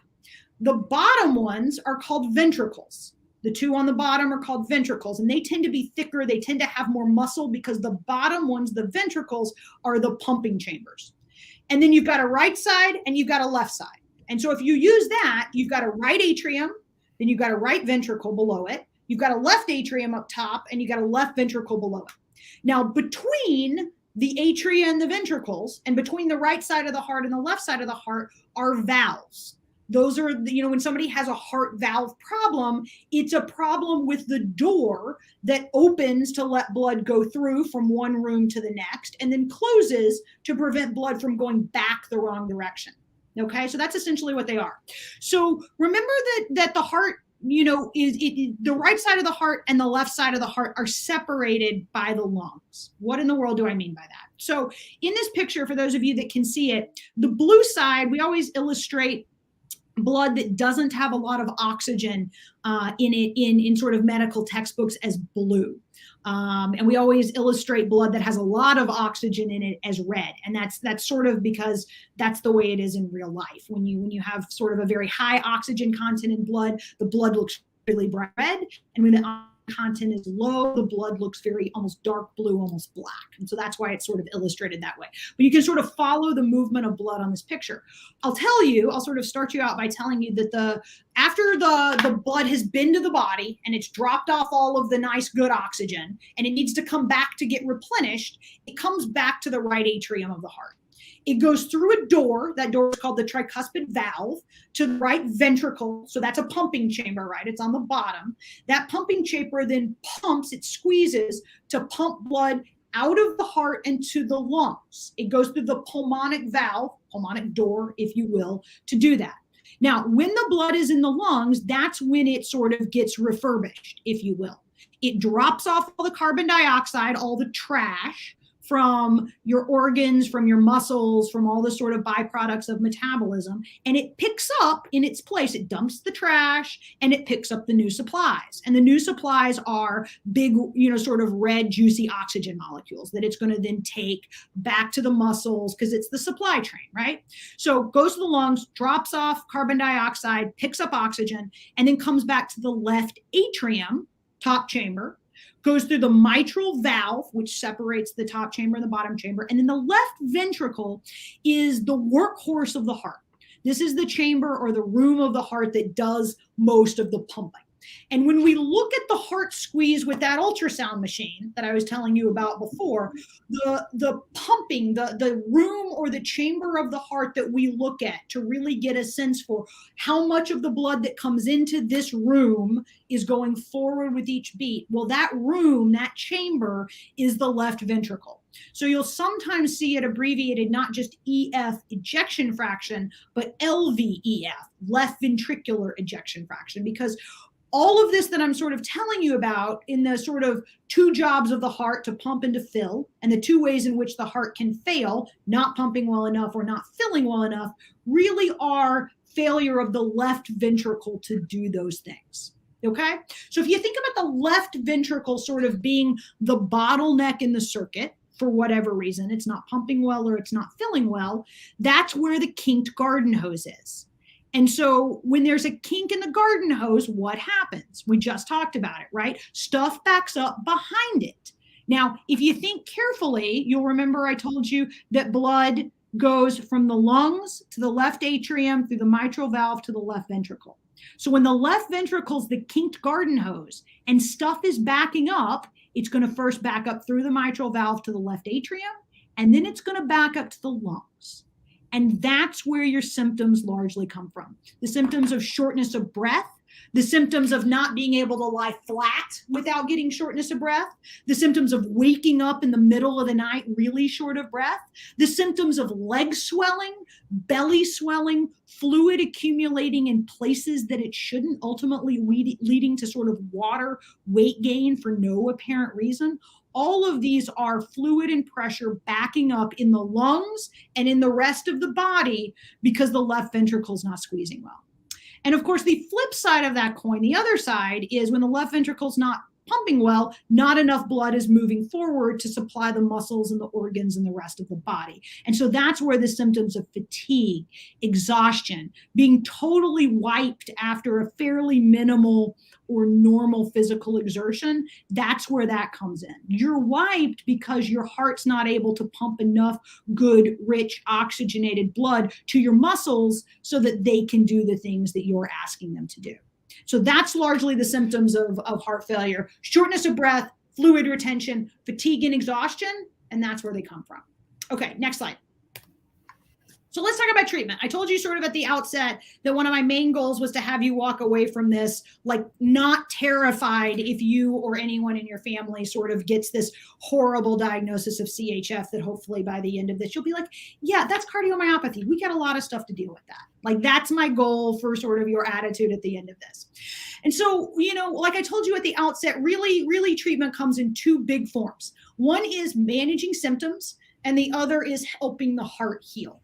The bottom ones are called ventricles. The 2 on the bottom are called ventricles, and they tend to be thicker. They tend to have more muscle because the bottom ones, the ventricles, are the pumping chambers. And then you've got a right side and you've got a left side. And so if you use that, you've got a right atrium, then you've got a right ventricle below it. You've got a left atrium up top and you've got a left ventricle below it. Now, between the atria and the ventricles and between the right side of the heart and the left side of the heart are valves. Those are, when somebody has a heart valve problem, it's a problem with the door that opens to let blood go through from one room to the next and then closes to prevent blood from going back the wrong direction. Okay, so that's essentially what they are. So remember that the heart, is the right side of the heart and the left side of the heart are separated by the lungs. What in the world do I mean by that? So in this picture, for those of you that can see it, the blue side, we always illustrate blood that doesn't have a lot of oxygen in it in sort of medical textbooks as blue. And we always illustrate blood that has a lot of oxygen in it as red. And that's sort of because that's the way it is in real life. When you have sort of a very high oxygen content in blood, the blood looks really bright red. And when the content is low, the blood looks very almost dark blue, almost black. And so that's why it's sort of illustrated that way. But you can sort of follow the movement of blood on this picture. I'll sort of start you out by telling you that after the blood has been to the body and it's dropped off all of the nice good oxygen and it needs to come back to get replenished, it comes back to the right atrium of the heart. It goes through a door. That door is called the tricuspid valve to the right ventricle. So that's a pumping chamber, right? It's on the bottom. That pumping chamber then pumps, it squeezes to pump blood out of the heart and to the lungs. It goes through the pulmonic valve, pulmonic door, if you will, to do that. Now, when the blood is in the lungs, that's when it sort of gets refurbished, if you will. It drops off all the carbon dioxide, all the trash, from your organs, from your muscles, from all the sort of byproducts of metabolism, and it picks up in its place. It dumps the trash and it picks up the new supplies. And the new supplies are big, sort of red, juicy oxygen molecules that it's going to then take back to the muscles because it's the supply train, right? So goes to the lungs, drops off carbon dioxide, picks up oxygen, and then comes back to the left atrium, top chamber, goes through the mitral valve, which separates the top chamber and the bottom chamber. And then the left ventricle is the workhorse of the heart. This is the chamber or the room of the heart that does most of the pumping. And when we look at the heart squeeze with that ultrasound machine that I was telling you about before, the pumping, the room or the chamber of the heart that we look at to really get a sense for how much of the blood that comes into this room is going forward with each beat. Well, that room, that chamber is the left ventricle. So you'll sometimes see it abbreviated not just EF ejection fraction, but LVEF, left ventricular ejection fraction, because all of this that I'm sort of telling you about in the sort of two jobs of the heart to pump and to fill, and the two ways in which the heart can fail, not pumping well enough or not filling well enough, really are failure of the left ventricle to do those things. Okay? So if you think about the left ventricle sort of being the bottleneck in the circuit, for whatever reason, it's not pumping well or it's not filling well, that's where the kinked garden hose is. And so when there's a kink in the garden hose, what happens? We just talked about it, right? Stuff backs up behind it. Now, if you think carefully, you'll remember I told you that blood goes from the lungs to the left atrium through the mitral valve to the left ventricle. So when the left ventricle's the kinked garden hose and stuff is backing up, it's going to first back up through the mitral valve to the left atrium, and then it's going to back up to the lungs. And that's where your symptoms largely come from. The symptoms of shortness of breath, the symptoms of not being able to lie flat without getting shortness of breath, the symptoms of waking up in the middle of the night really short of breath, the symptoms of leg swelling, belly swelling, fluid accumulating in places that it shouldn't, ultimately leading to sort of water weight gain for no apparent reason. All of these are fluid and pressure backing up in the lungs and in the rest of the body because the left ventricle is not squeezing well. And of course, the flip side of that coin, the other side, is when the left ventricle is not pumping well, not enough blood is moving forward to supply the muscles and the organs and the rest of the body. And so that's where the symptoms of fatigue, exhaustion, being totally wiped after a fairly minimal or normal physical exertion, that's where that comes in. You're wiped because your heart's not able to pump enough good, rich, oxygenated blood to your muscles so that they can do the things that you're asking them to do. So that's largely the symptoms of heart failure: shortness of breath, fluid retention, fatigue and exhaustion, and that's where they come from. Okay, next slide. So let's talk about treatment. I told you sort of at the outset that one of my main goals was to have you walk away from this like not terrified if you or anyone in your family sort of gets this horrible diagnosis of CHF, that hopefully by the end of this, you'll be like, yeah, that's cardiomyopathy. We got a lot of stuff to deal with that. Like that's my goal for sort of your attitude at the end of this. And so, like I told you at the outset, really treatment comes in two big forms. One is managing symptoms and the other is helping the heart heal.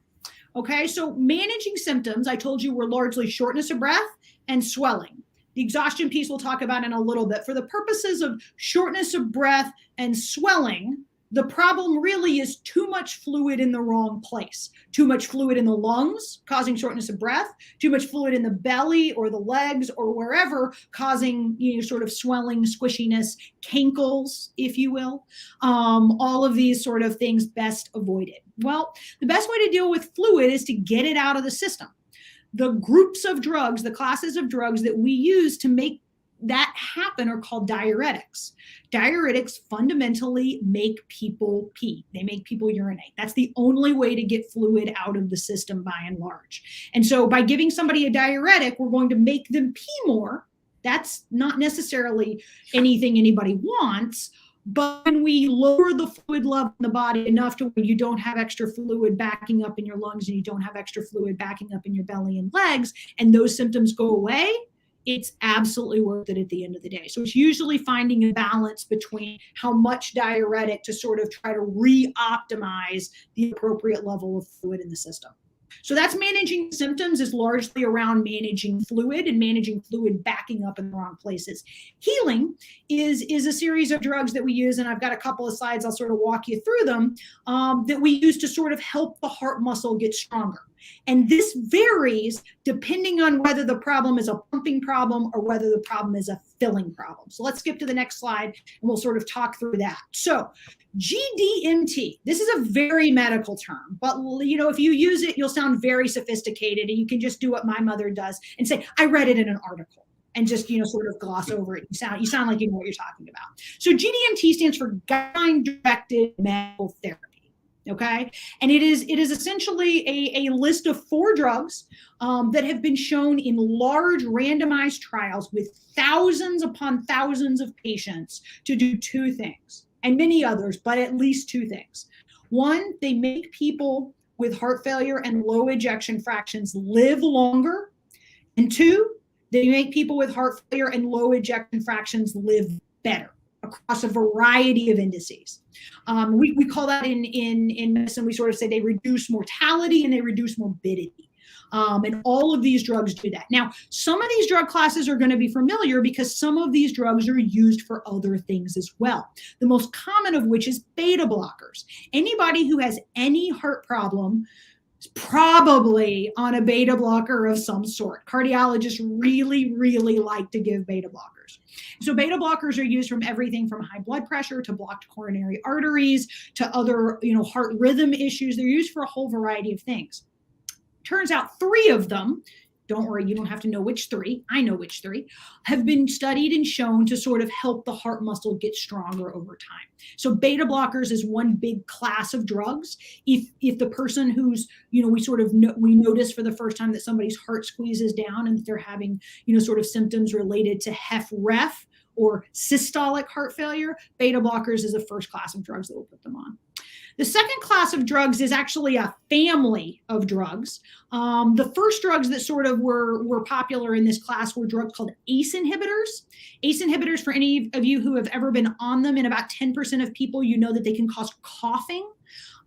Okay, so managing symptoms, I told you, were largely shortness of breath and swelling. The exhaustion piece we'll talk about in a little bit. For the purposes of shortness of breath and swelling, the problem really is too much fluid in the wrong place. Too much fluid in the lungs, causing shortness of breath. Too much fluid in the belly or the legs or wherever, causing sort of swelling, squishiness, cankles, if you will. All of these sort of things best avoided. Well, the best way to deal with fluid is to get it out of the system. The groups of drugs, the classes of drugs that we use to make that happen are called diuretics. Diuretics fundamentally make people pee. They make people urinate. That's the only way to get fluid out of the system by and large. And so by giving somebody a diuretic, we're going to make them pee more. That's not necessarily anything anybody wants. But when we lower the fluid level in the body enough to where you don't have extra fluid backing up in your lungs and you don't have extra fluid backing up in your belly and legs, and those symptoms go away, it's absolutely worth it at the end of the day. So it's usually finding a balance between how much diuretic to sort of try to re-optimize the appropriate level of fluid in the system. So that's managing symptoms, is largely around managing fluid and managing fluid backing up in the wrong places. Healing is a series of drugs that we use, and I've got a couple of slides, I'll sort of walk you through them, that we use to sort of help the heart muscle get stronger. And this varies depending on whether the problem is a pumping problem or whether the problem is a filling problem. So let's skip to the next slide and we'll sort of talk through that. So GDMT, this is a very medical term, but if you use it, you'll sound very sophisticated, and you can just do what my mother does and say, I read it in an article, and just sort of gloss over it. You sound like you know what you're talking about. So GDMT stands for guideline-directed medical therapy. Okay, and it is essentially a list of 4 drugs that have been shown in large randomized trials with thousands upon thousands of patients to do 2 things, and many others, but at least 2 things. 1, they make people with heart failure and low ejection fractions live longer, and 2, they make people with heart failure and low ejection fractions live better across a variety of indices. We call that in medicine, we sort of say they reduce mortality and they reduce morbidity. And all of these drugs do that. Now, some of these drug classes are going to be familiar because some of these drugs are used for other things as well. The most common of which is beta blockers. Anybody who has any heart problem is probably on a beta blocker of some sort. Cardiologists really, really like to give beta blockers. So beta blockers are used from everything from high blood pressure to blocked coronary arteries to other, heart rhythm issues. They're used for a whole variety of things. Turns out 3 of them, don't worry, you don't have to know which 3, I know which 3, have been studied and shown to sort of help the heart muscle get stronger over time. So beta blockers is one big class of drugs. If the person who's, we notice for the first time that somebody's heart squeezes down and they're having, sort of symptoms related to HFrEF or systolic heart failure, beta blockers is the first class of drugs that we'll put them on. The second class of drugs is actually a family of drugs. The first drugs that sort of were popular in this class were drugs called ACE inhibitors. ACE inhibitors, for any of you who have ever been on them, in about 10% of people, you know that they can cause coughing.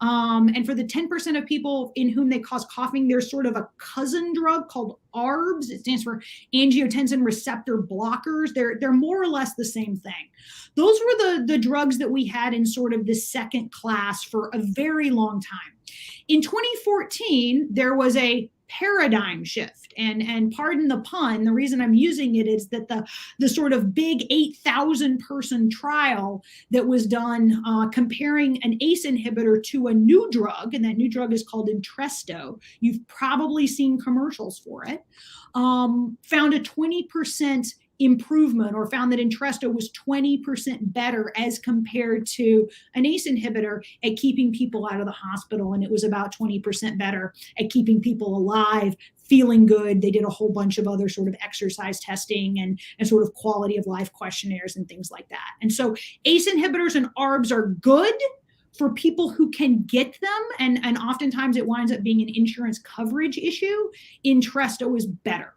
And for the 10% of people in whom they cause coughing, there's sort of a cousin drug called ARBs. It stands for angiotensin receptor blockers. They're more or less the same thing. Those were the drugs that we had in sort of the second class for a very long time. In 2014, there was a paradigm shift, and pardon the pun, the reason I'm using it is that the sort of big 8,000 person trial that was done comparing an ACE inhibitor to a new drug, and that new drug is called Entresto. You've probably seen commercials for it. Found a 20% improvement, or found that Entresto was 20% better as compared to an ACE inhibitor at keeping people out of the hospital. And it was about 20% better at keeping people alive, feeling good. They did a whole bunch of other sort of exercise testing and sort of quality of life questionnaires and things like that. And so ACE inhibitors and ARBs are good for people who can get them. And oftentimes it winds up being an insurance coverage issue. Entresto is better.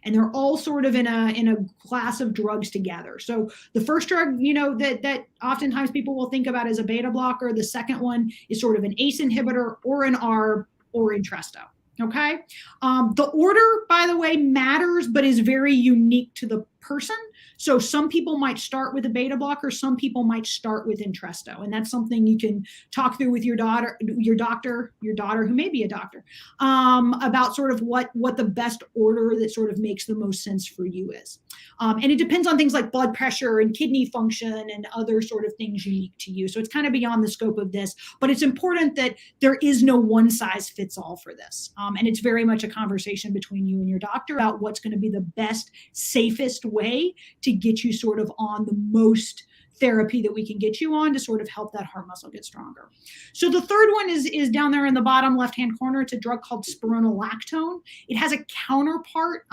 And they're all sort of in a class of drugs together. So the first drug, that oftentimes people will think about as a beta blocker. The second one is sort of an ACE inhibitor or an ARB or Entresto. Okay. The order, by the way, matters, but is very unique to the person. So some people might start with a beta blocker, some people might start with Entresto, and that's something you can talk through with your daughter who may be a doctor, about sort of what the best order that sort of makes the most sense for you is. And it depends on things like blood pressure and kidney function and other sort of things unique to you. So it's kind of beyond the scope of this, but it's important that there is no one size fits all for this. And it's very much a conversation between you and your doctor about what's going to be the best, safest way to get you sort of on the most therapy that we can get you on to sort of help that heart muscle get stronger. So the third one is down there in the bottom left-hand corner. It's a drug called spironolactone. It has a counterpart.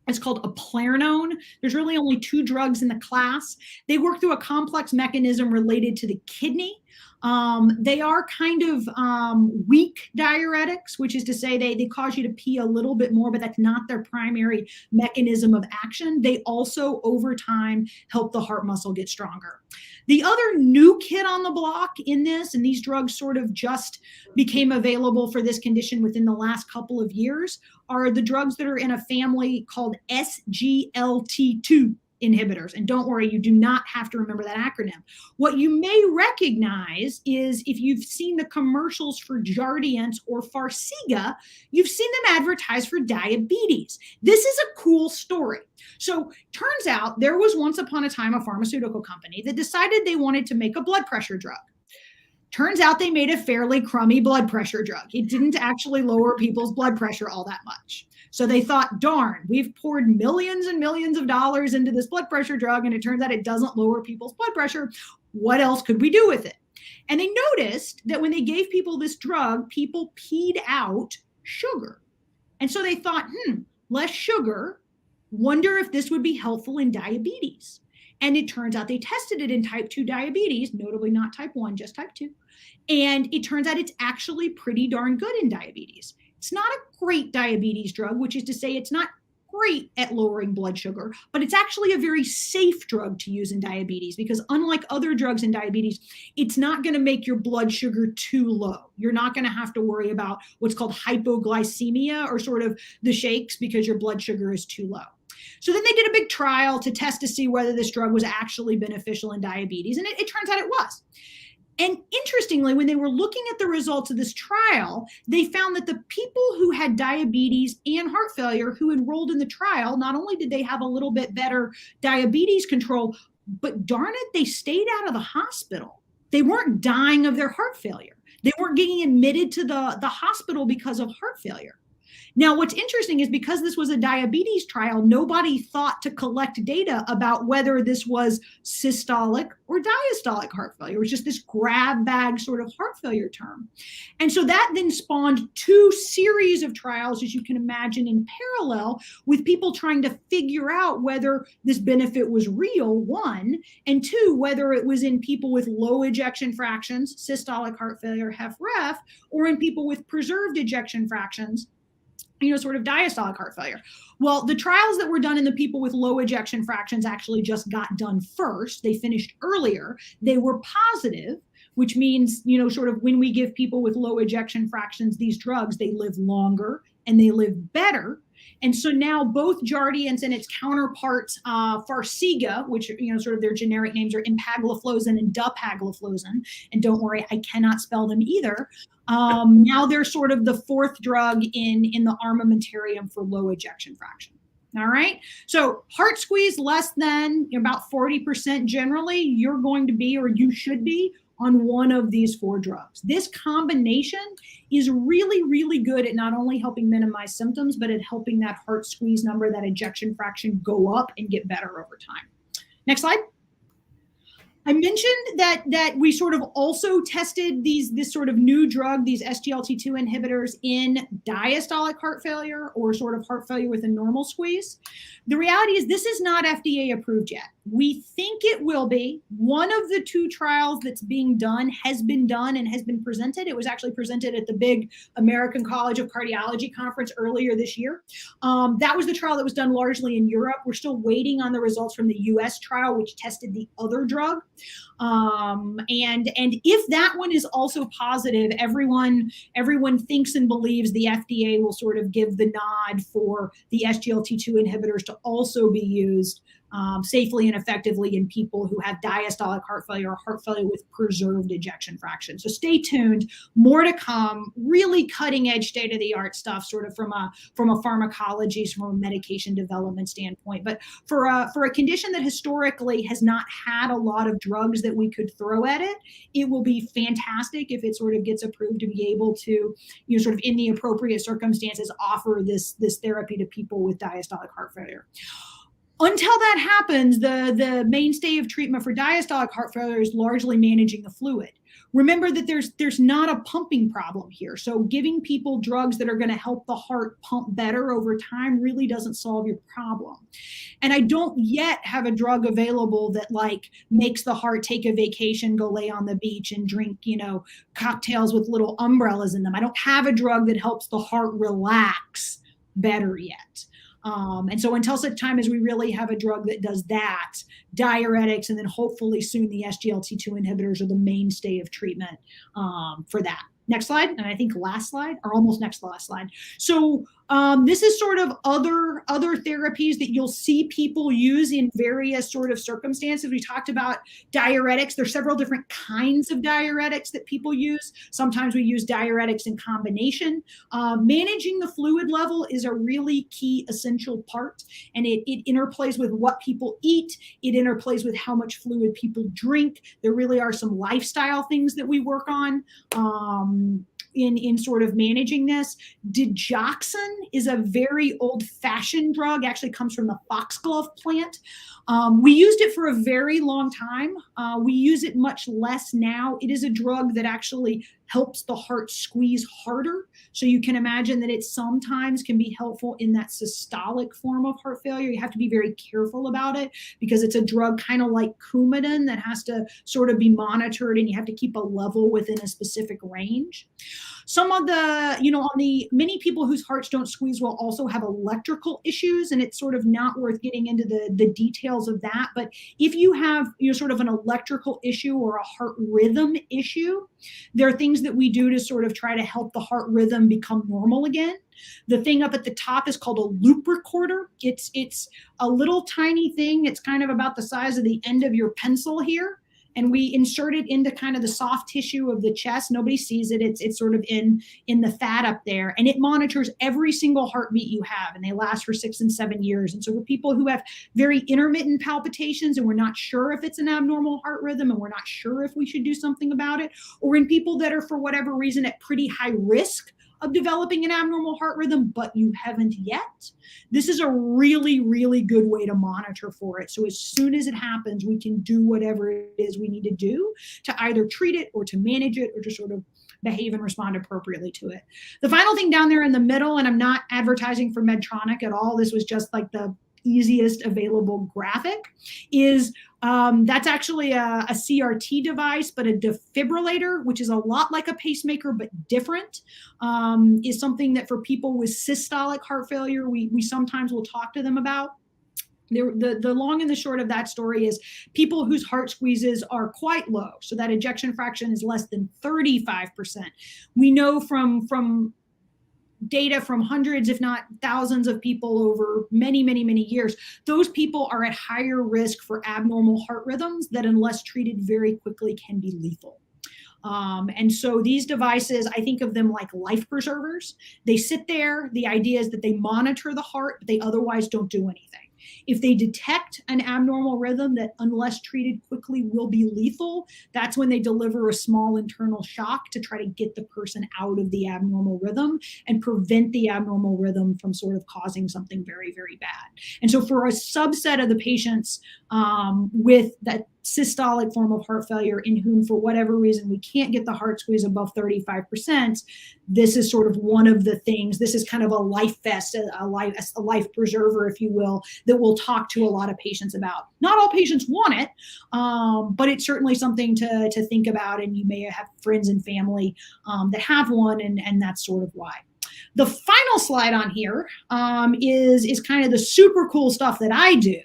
It's called eplerenone. There's really only 2 drugs in the class. They work through a complex mechanism related to the kidney. They are kind of weak diuretics, which is to say they cause you to pee a little bit more, but that's not their primary mechanism of action. They also, over time, help the heart muscle get stronger. The other new kid on the block in this, and these drugs sort of just became available for this condition within the last couple of years, are the drugs that are in a family called SGLT2 inhibitors. And don't worry, you do not have to remember that acronym. What you may recognize is if you've seen the commercials for Jardiance or Farxiga, you've seen them advertised for diabetes. This is a cool story. So turns out there was once upon a time a pharmaceutical company that decided they wanted to make a blood pressure drug. Turns out they made a fairly crummy blood pressure drug. It didn't actually lower people's blood pressure all that much. So they thought, darn, we've poured millions and millions of dollars into this blood pressure drug, and it turns out it doesn't lower people's blood pressure. What else could we do with it? And they noticed that when they gave people this drug, people peed out sugar. And so they thought, less sugar, wonder if this would be helpful in diabetes. And it turns out they tested it in type 2 diabetes, notably not type 1, just type 2. And it turns out it's actually pretty darn good in diabetes. It's not a great diabetes drug, which is to say it's not great at lowering blood sugar, but it's actually a very safe drug to use in diabetes because unlike other drugs in diabetes, it's not going to make your blood sugar too low. You're not going to have to worry about what's called hypoglycemia or sort of the shakes because your blood sugar is too low. So then they did a big trial to test to see whether this drug was actually beneficial in diabetes, and it turns out it was. And interestingly, when they were looking at the results of this trial, they found that the people who had diabetes and heart failure who enrolled in the trial, not only did they have a little bit better diabetes control, but darn it, they stayed out of the hospital. They weren't dying of their heart failure. They weren't getting admitted to the hospital because of heart failure. Now, what's interesting is because this was a diabetes trial, nobody thought to collect data about whether this was systolic or diastolic heart failure. It was just this grab bag sort of heart failure term. And so that then spawned 2 series of trials, as you can imagine, in parallel with people trying to figure out whether this benefit was real, 1, and 2, whether it was in people with low ejection fractions, systolic heart failure, HFrEF, or in people with preserved ejection fractions, sort of diastolic heart failure. Well, the trials that were done in the people with low ejection fractions actually just got done first. They finished earlier. They were positive, which means, sort of when we give people with low ejection fractions these drugs, they live longer and they live better. And so now both Jardiance and its counterparts, Farxiga, which, sort of their generic names are empagliflozin and dapagliflozin. And don't worry, I cannot spell them either. Now they're sort of the 4th drug in the armamentarium for low ejection fraction. All right. So heart squeeze less than about 40% generally, you're going to be, or you should be, on one of these 4 drugs. This combination is really, really good at not only helping minimize symptoms, but at helping that heart squeeze number, that ejection fraction go up and get better over time. Next slide. I mentioned that we sort of also tested this sort of new drug, these SGLT2 inhibitors in diastolic heart failure or sort of heart failure with a normal squeeze. The reality is this is not FDA approved yet. We think it will be. One of the two trials that's being done has been done and has been presented. It was actually presented at the big American College of Cardiology conference earlier this year. That was the trial that was done largely in Europe. We're still waiting on the results from the US trial, which tested the other drug. And if that one is also positive, everyone thinks and believes the FDA will sort of give the nod for the SGLT2 inhibitors to also be used safely and effectively in people who have diastolic heart failure or heart failure with preserved ejection fraction. So stay tuned, more to come, really cutting edge state-of-the-art stuff sort of from a pharmacology, from a medication development standpoint. But for a condition that historically has not had a lot of drugs that we could throw at it, it will be fantastic if it sort of gets approved to be able to, sort of in the appropriate circumstances, offer this therapy to people with diastolic heart failure. Until that happens, the mainstay of treatment for diastolic heart failure is largely managing the fluid. Remember that there's not a pumping problem here. So giving people drugs that are going to help the heart pump better over time really doesn't solve your problem. And I don't yet have a drug available that like makes the heart take a vacation, go lay on the beach and drink, cocktails with little umbrellas in them. I don't have a drug that helps the heart relax better yet. And so until such time as we really have a drug that does that, diuretics and then hopefully soon the SGLT2 inhibitors are the mainstay of treatment for that. Next slide, and I think last slide, or almost next to last slide. So this is sort of other therapies that you'll see people use in various sort of circumstances. We talked about diuretics. There's several different kinds of diuretics that people use. Sometimes we use diuretics in combination. Managing the fluid level is a really key essential part, and it interplays with what people eat. It interplays with how much fluid people drink. There really are some lifestyle things that we work on. In sort of managing this. Digoxin is a very old-fashioned drug, actually comes from the foxglove plant. We used it for a very long time. We use it much less now. It is a drug that actually helps the heart squeeze harder. So you can imagine that it sometimes can be helpful in that systolic form of heart failure. You have to be very careful about it because it's a drug kind of like Coumadin that has to sort of be monitored, and you have to keep a level within a specific range. Some of the, many people whose hearts don't squeeze well also have electrical issues, and it's sort of not worth getting into the details of that. But if you have, sort of an electrical issue or a heart rhythm issue, there are things that we do to sort of try to help the heart rhythm become normal again. The thing up at the top is called a loop recorder. It's a little tiny thing. It's kind of about the size of the end of your pencil here. And we insert it into kind of the soft tissue of the chest. Nobody sees it. It's sort of in the fat up there. And it monitors every single heartbeat you have. And they last for 6 and 7 years. And so for people who have very intermittent palpitations and we're not sure if it's an abnormal heart rhythm and we're not sure if we should do something about it, or in people that are for whatever reason at pretty high risk of developing an abnormal heart rhythm, but you haven't yet, this is a really, really good way to monitor for it. So as soon as it happens, we can do whatever it is we need to do to either treat it or to manage it or to sort of behave and respond appropriately to it. The final thing down there in the middle, and I'm not advertising for Medtronic at all, this was just like the easiest available graphic, is that's actually a CRT device, but a defibrillator, which is a lot like a pacemaker but different, is something that for people with systolic heart failure, we sometimes will talk to them about. The long and the short of that story is people whose heart squeezes are quite low, so that ejection fraction is less than 35%. We know from data from hundreds, if not thousands of people over many, many, many years, those people are at higher risk for abnormal heart rhythms that, unless treated very quickly, can be lethal. And so these devices, I think of them like life preservers. They sit there. The idea is that they monitor the heart, but they otherwise don't do anything. If they detect an abnormal rhythm that, unless treated quickly, will be lethal, that's when they deliver a small internal shock to try to get the person out of the abnormal rhythm and prevent the abnormal rhythm from sort of causing something very, very bad. And so for a subset of the patients with that systolic form of heart failure in whom, for whatever reason, we can't get the heart squeeze above 35%, this is sort of one of the things. This is kind of a life vest, a life preserver, if you will, that we'll talk to a lot of patients about. Not all patients want it, but it's certainly something to think about, and you may have friends and family that have one, and that's sort of why. The final slide on here is kind of the super cool stuff that I do.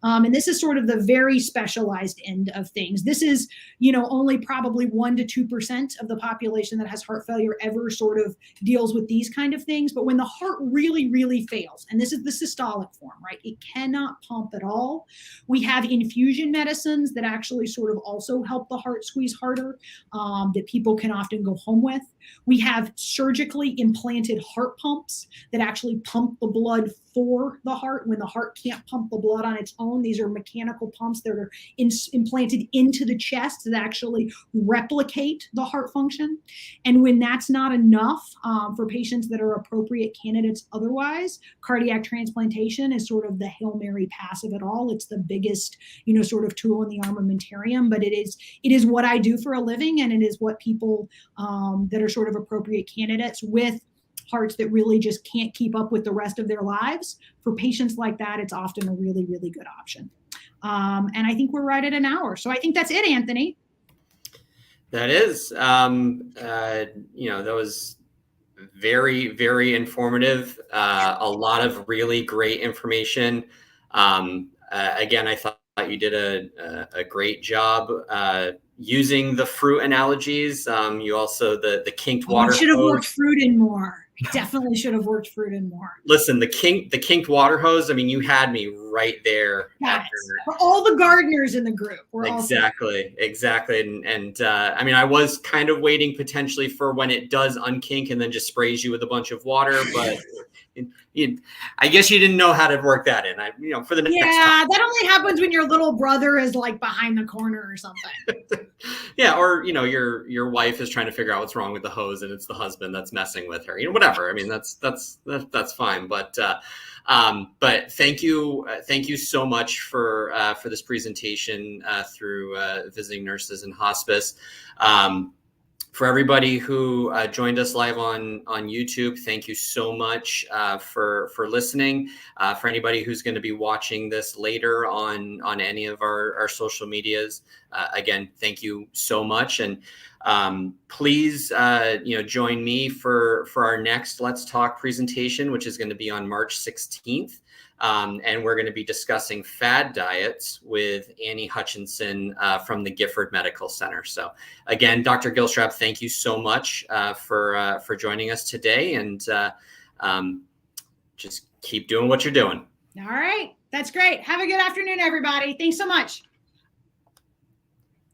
And this is sort of the very specialized end of things. This is, only probably 1 to 2% of the population that has heart failure ever sort of deals with these kind of things. But when the heart really, really fails, and this is the systolic form, right? It cannot pump at all. We have infusion medicines that actually sort of also help the heart squeeze harder, that people can often go home with. We have surgically implanted heart pumps that actually pump the blood for the heart when the heart can't pump the blood on its own. These are mechanical pumps that are implanted into the chest that actually replicate the heart function. And when that's not enough for patients that are appropriate candidates otherwise, cardiac transplantation is sort of the Hail Mary pass of it all. It's the biggest, sort of tool in the armamentarium, but it is what I do for a living, and it is what people that are sort of appropriate candidates with hearts that really just can't keep up with the rest of their lives. For patients like that, it's often a really, really good option. And I think we're right at an hour. So I think that's it, Anthony. That is, that was very, very informative. A lot of really great information. Again, I thought you did a great job using the fruit analogies. You also, the kinked water hose. I should have worked fruit in more. I definitely should have worked fruit in more. Listen, the kinked water hose, I mean, you had me right there. For all the gardeners in the group. Exactly. And I mean, I was kind of waiting potentially for when it does unkink and then just sprays you with a bunch of water, but I guess you didn't know how to work that in. For the next time. Yeah, that only happens when your little brother is like behind the corner or something. Yeah, or your wife is trying to figure out what's wrong with the hose, and it's the husband that's messing with her. Whatever. I mean, that's fine. But thank you so much for this presentation through Visiting Nurses in Hospice. For everybody who joined us live on YouTube, thank you so much for listening. For anybody who's going to be watching this later on any of our social medias, again, thank you so much. And please, join me for our next Let's Talk presentation, which is going to be on March 16th. And we're going to be discussing fad diets with Annie Hutchinson from the Gifford Medical Center. So again, Dr. Gilstrap, thank you so much for joining us today, and just keep doing what you're doing. All right. That's great. Have a good afternoon, everybody. Thanks so much.